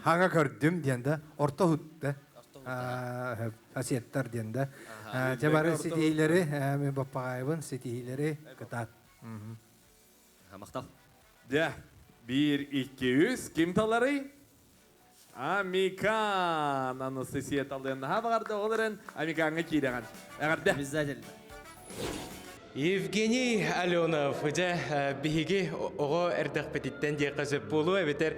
Хаңа көрдім дейінді, орта хүтті. Асияттар дейінді. Жабары сетейлері, мен баппағайбын сетейлері кытат. Мақтал. Дә, 1-2-3, кім талары? Американ. Анастасия талдығын бағарды оларын Американға кейдіған. Әғарды? Обязательно. Евгений Аленов, биһиги ого эрдәк петиттен дия казып болу, әбетер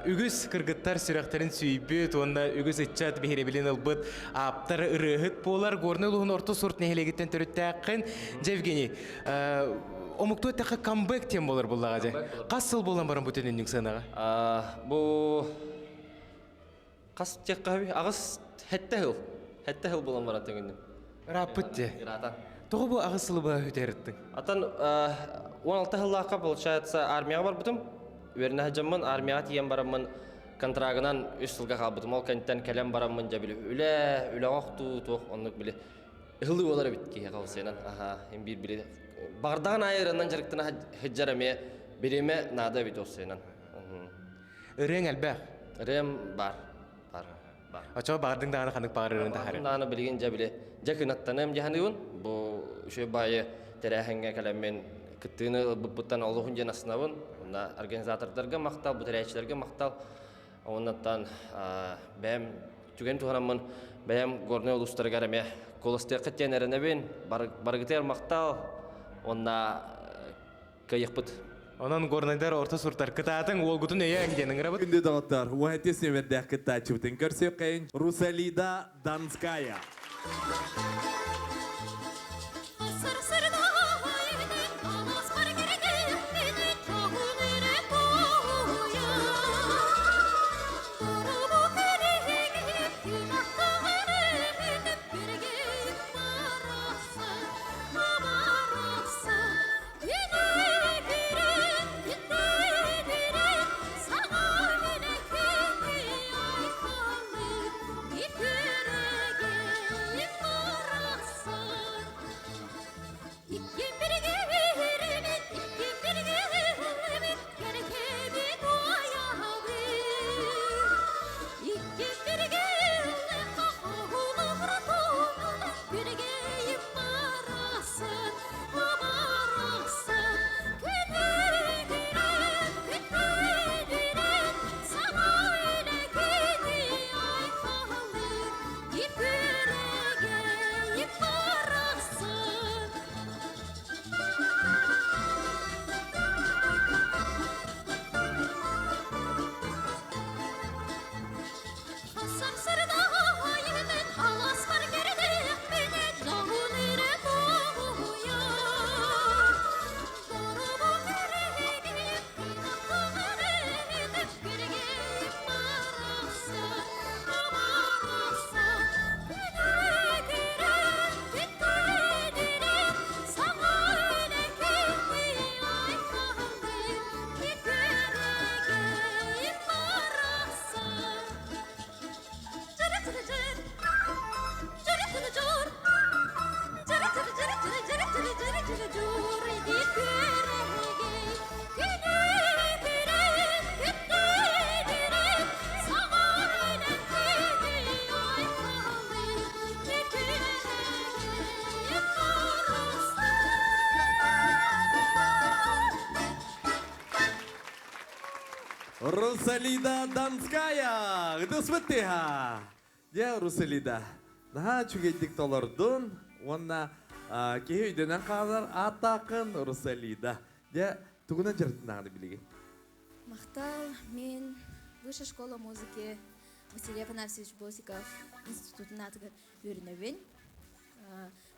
үгіз кыргыттар сүрәктерін сүйбіт, онда үгіз итчат бихире билин ылбыт, аптар ырыхыт болар, горны луғын орта сорт нехелегеттен түріттәқін. Евгений, омукту әттәқі камбэк тем болар болаға жа. Қасыл болан баран бұтенінің сынаға? Бұл... Қас тек-қаби, ағыз хәтті хыл болан баран теңіндің. Рапыт де. Тоғы бұл ағысылы ба өтеріттің? Атын 16 жыллаққа получается армияға бар бұтым. Өріне жамын армияға тиен барамын контрагынан 3 жылға қал бұтым. Ол кәнттен кәлем барамын жа білі. Үлі оқты тоқ онлық білі. Хылы олары бітке қауысайынан. Ең бір білі. Бағырдаған айырынан жарықтына хыджар әме береме нада біт осайынан. Үрен әлбәқ? Үрен бар. Ачаға бағырдың дағаны қандық бағыр үрен тахары? Дағаны білген жа білі. Жа күнаттаным жағанығын. Бұл үші байы тәрәхінге кәлеммен кыттыны бұттан олығын жен асынабын. Организатордарға мақтал, бұтырайчыларға мақтал. Оннаттан бәйім түген туғанамын, бәйім горны ұлыстарға әме колыстық қыттен әрінебен, барғытер мақтал, онна кайықпыт. Онан горнайдар орта суртар кытаатын олгутун эйе аңденің рабыт. Күнді дағыттар, уәтес невердәк кыттачыбытын көрсек қайын Русалида Донская. Русалида Донская, ыдыспыттыха. Я Русалида. Наха чугеддик толордун, онна кейденен қалар атақын Русалида. Я тугунан жартынағыды білеген. Мақтал, мен Высшая школа музыки Василий Афанасьевич Босиков институтына атығыр өрінөбен.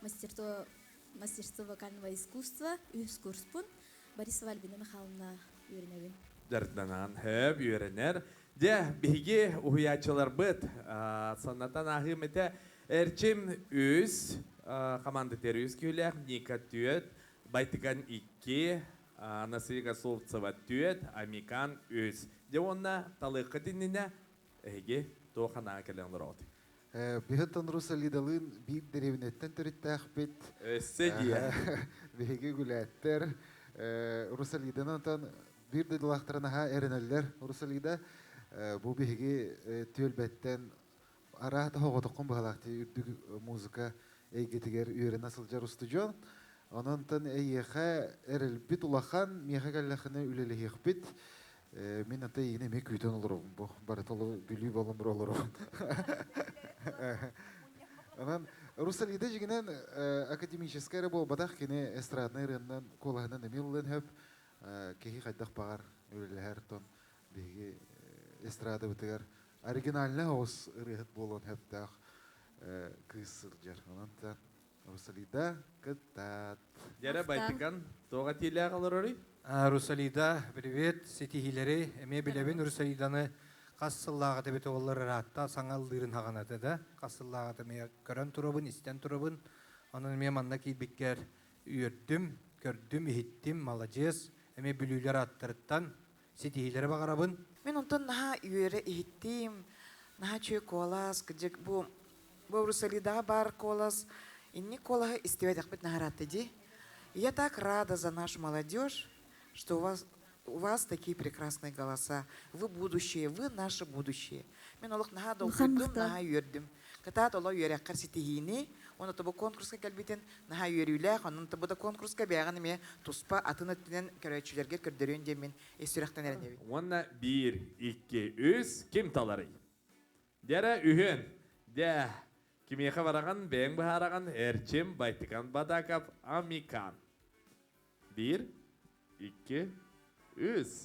Мастерство вокального искусства, үз курспун, Борисова Альбина Михайловна өрінөбен. Жартынан хөп үйренер. Де бігі ұхиятчылар бұд. Саннатан ағым еті әрчім үз, командатер үз көйлер, Ника түйет, Байтыган 2, Анасырға Солцева түйет, Амикан үз. Де онна талықы дініне әге тоқана кәліңдір оты. Бігіттен Русалидалын бейік деревінеттен түрітті ақпет. Өссе дия. Бігі гүләттер. Русалиданан bir de dolaklarına erenler Rusalida bu bihgi tölbetten arada hoğotukun bağlaktı ürdük müzika eygetiger üre nasılca rustujon onuntan eyyeha erelbit ulakan miyaha gallakını üleli hekbit min ata yine meküten olurum bu baratolu bülü balım olurum Ondan Rusalida jiginen akademическая работа батах kine estradный рындан колахынан эмилден hep кеһи хайдах багар үлеләр тон биге эстрада битер оригинальный ос рехт болон хәптах кысылҗар анан Русалида кытат Яра Байтыган тога тилә калырый Русалида привет сетихилери эме билебин Русалиданы кассыллага деп олар ратта саңалдырын хаганаты да кассыллага да ме көрөн турабын истен турабын анан мен манна кийбиккер үйөрдүм көрдүм иттим молодец эме бүлүлөр аттырыттан сетихилери багарабын Мен онтон наха үйөрө иттим наха чөй колас кыжык бу Русалида бар колас инни колаха истебет бит нахаратты ди Я так рада за нашу молодежь, что у вас такие прекрасные голоса. Вы будущее, вы наше будущее. Мен олық наға да оқыдым, наға үйердім. Кытаат олау үйерек қарсетігіне, оны табу конкурска келбитин наха үйрүлэх онун табу да конкурска бяган эме туспа атын өттүнен көрөчүлөргө көрдөрүн деп мен эсүрөктөн эренеби. Онна 1, 2, 3 ким талары? Дәрі үйін. Дә, кимеха бараған, бәң бағараған, әрчім, байтықан, бадакап, амикан. 1, 2, 3.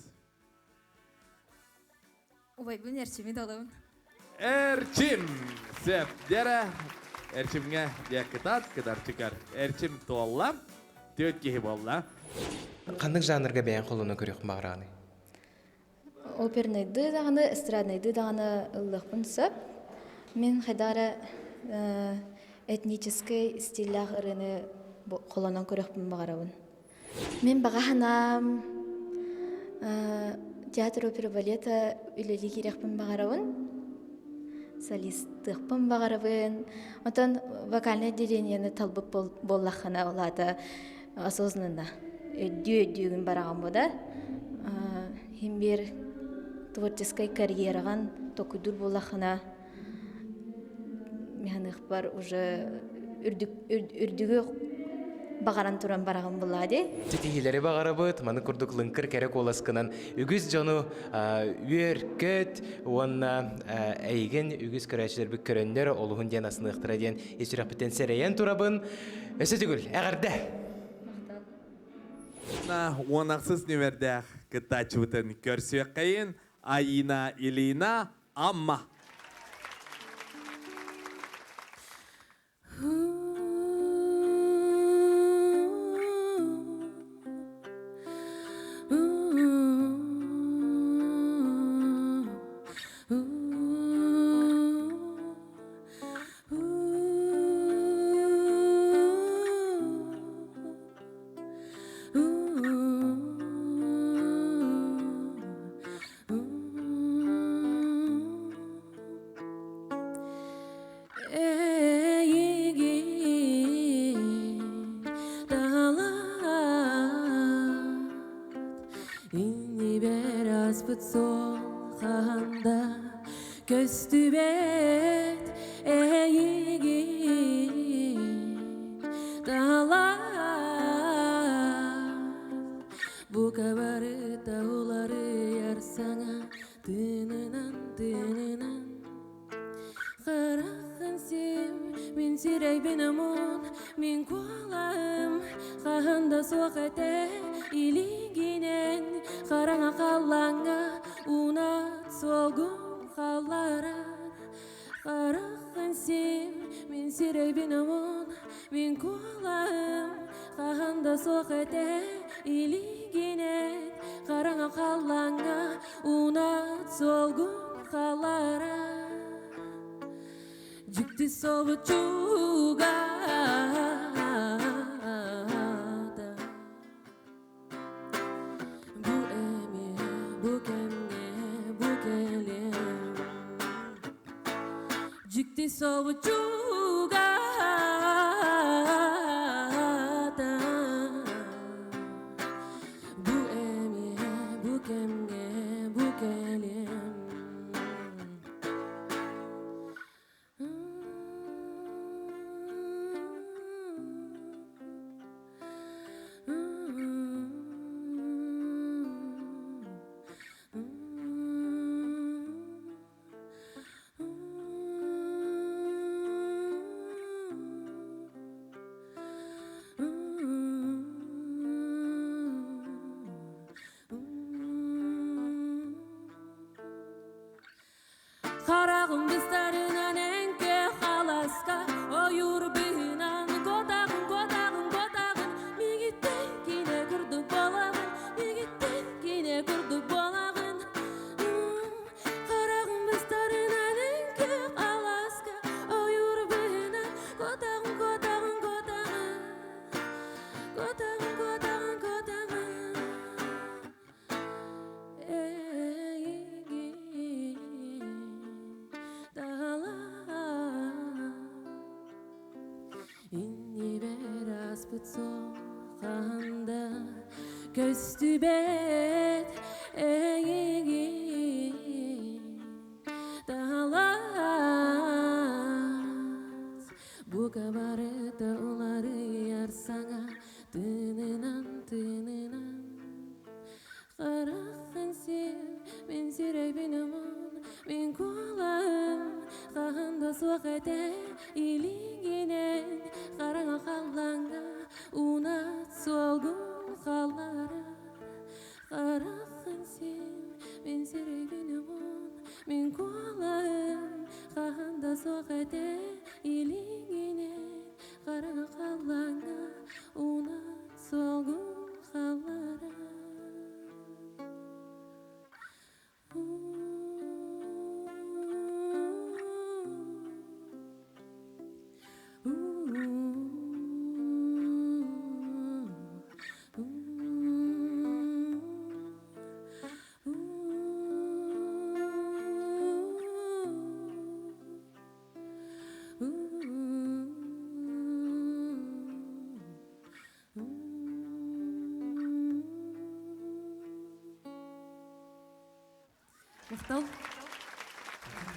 Ой, бұл әрчімі далауын. Әрчім! Сәп, дәрі. Әрчімге дә кытат, кыдар чыкар. Әрчім туалла, төт кейі болла. Қандық жанрға бәйін қолуны көрек мағырағаны? Опернайды дағаны, эстраднайды дағаны ұллықпын сөп. Мен қайдары этнический стилях ырыны қолынан көрекпін бағарауын. Мен бағаханам театр, опера, балета үлелі керекпін бағарауын. Солисттықпын бағарауын. Отан вокальное отделениені талбып боллаққана олады осознанно. Өйді-өйдігін бараған бода. Химбер творческой карьераған токудур боллаққана механик бар уже үрдігі бағаран туран бараған болады. Тетихилері бағарабыт, маны күрдік лынкыр керек оласкынан үгіз жону үйер көт, онна әйген үгіз көрәчілер бүк көрендер олығын ден асын ұқтыра ден есірек біттен сәрейен турабын. Өсі түгіл, әғарды. Онақсыз нөмерді кітачы бұтын көрсек қайын, Аина Илина Амма. Köstübet bu kabaret soğede ilinginen Karana kallanga unat solgun kallara Karakın sen men süregünüm on men kolayım Kahanda soğede ilinginen Karana kallanga unat solgun kallara Мақтал.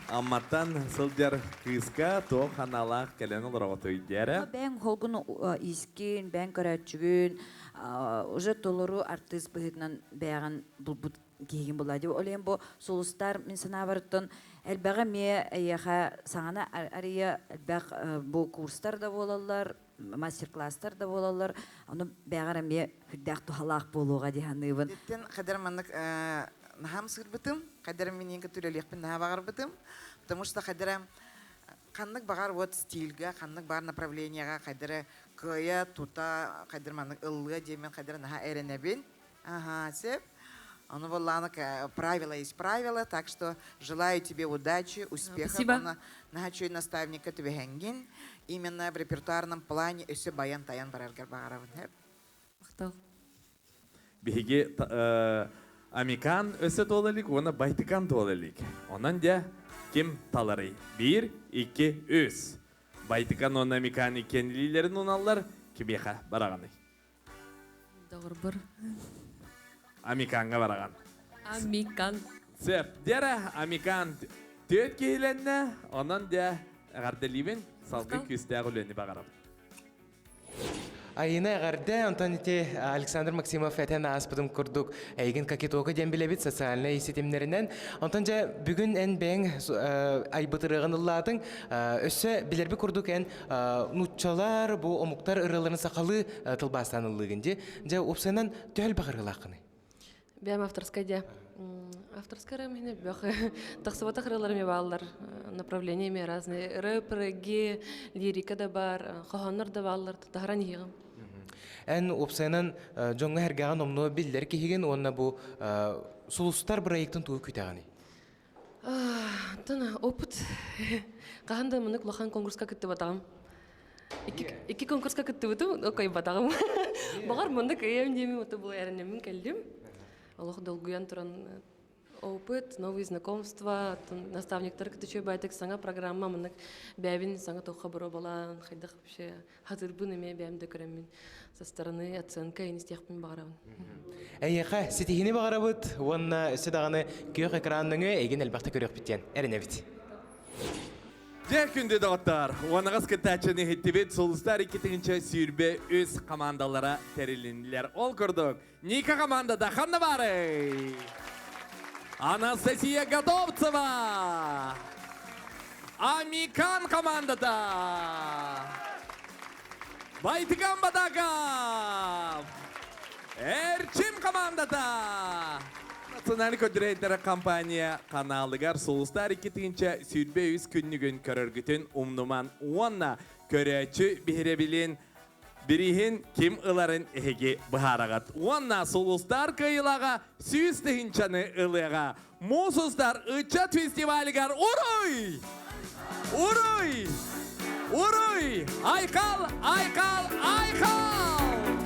Амматтан сылдер кыска то ханалах келен олорого тойдере. Бәң холгун искин, бәң көрәтчүгүн, уже толору артист быһытынан бәгән булбут кийген булади. Олен бу солустар мен санабыртын элбәгә ме яха саңана ария элбәг бу курстар да болалар, мастер-класстар да болалар. Аны бәгәр ме хүддәк тухалак болуга дигәннәбен. Тен кадәр маннык нахам сырбытым, кадәр мен инге түрәлекпен наха багар бытым. Потому что кадәр каннык багар вот стильга, каннык бар направлениега, кадәр кыя тута, кадәр маннык ылга демен кадәр наха эренебин. Ага, сеп. Оно волланок правила есть правила, так что желаю тебе удачи, успехов. Спасибо. Нахачу наставника тебе хенгин. Именно в репертуарном плане все баян таян бараргар багаравын. Мақтал. Биги Амикан өсі толалик, оны байтыкан толалик. Онан де кем таларай? 1, 2, 3. Байтыкан оны амикан икенлилерін уналар кебеха барағаны. Doğru bir. Амиканға бараған. Amikan. Сеп, дере амикан төт кейленне, онан де ғарделивен салғы күстәғ үлені бағарам. Айына ғарда, онтан ете Александр Максимов әтен аспыдым күрдік әйген какетоғы ден білебет социальный есетемлерінен. Онтан жа бүгін ән бәң айбытырығын ұлладың өсі білербі күрдік ән нұтчалар, бұл омуқтар ұрыларын сақалы тылбастан ұлығынде. Жа опсайынан төл бағырғылақыны. Бәм авторская де. Авторская раміне бәқ тақсыбата қырыларыме балылар, направлениями разные. Рэп, регги, лирика да бар, қоғанлар да балылар, тағыран еғім. Ән опсайынан жоңға әргаған омны білдер кеген, онына бұл сұлыстар проекттің туы күйтағаны. Тана, опыт. Қағанда мұны құлақан конкурсқа күтті батағым. Iki konkurska күтті бұтым, оқай батағым. Бағар мұнды көйем демей ұты бұл әрінемін кәлдім. Allah долгуян туран опыт, новые знакомства, наставниктар кытычы байтык саңа программа мынык бәбин саңа тоққа бұры балан, хайдық вообще хатырбын эме бәмді көремін со стороны оценка инестияқпен бағарабын. Әйеқа, сетихini бағарабыт, онна өсідағаны көйіқ экраныңы еген әлбақты көрек біттен. Әріне біт. Дер күнде дағыттар, оңағыз кітачыны хеттебет солыстар 2-ші сүйірбе өз командалара тәрелінілер. Ол көрдік. Ника командада қанды бары? Анастасия Годовцева! Амикан командада! Байтыган Бадагав! Эрчим командада! Национальный көдірейдері компания каналыгар солыстар 2-ші сүйірбе өз күннігін көріргітін умнуман уанна көрәчі бігіребілін бірігін кем ыларын әге бұхарағат. Уанна солыстар кайылаға сүйістігіншаны ылыға. Мусустар ұчат фестивалігар ұруй! Ұруй! Ұруй! Айқал! Айқал! Айқал!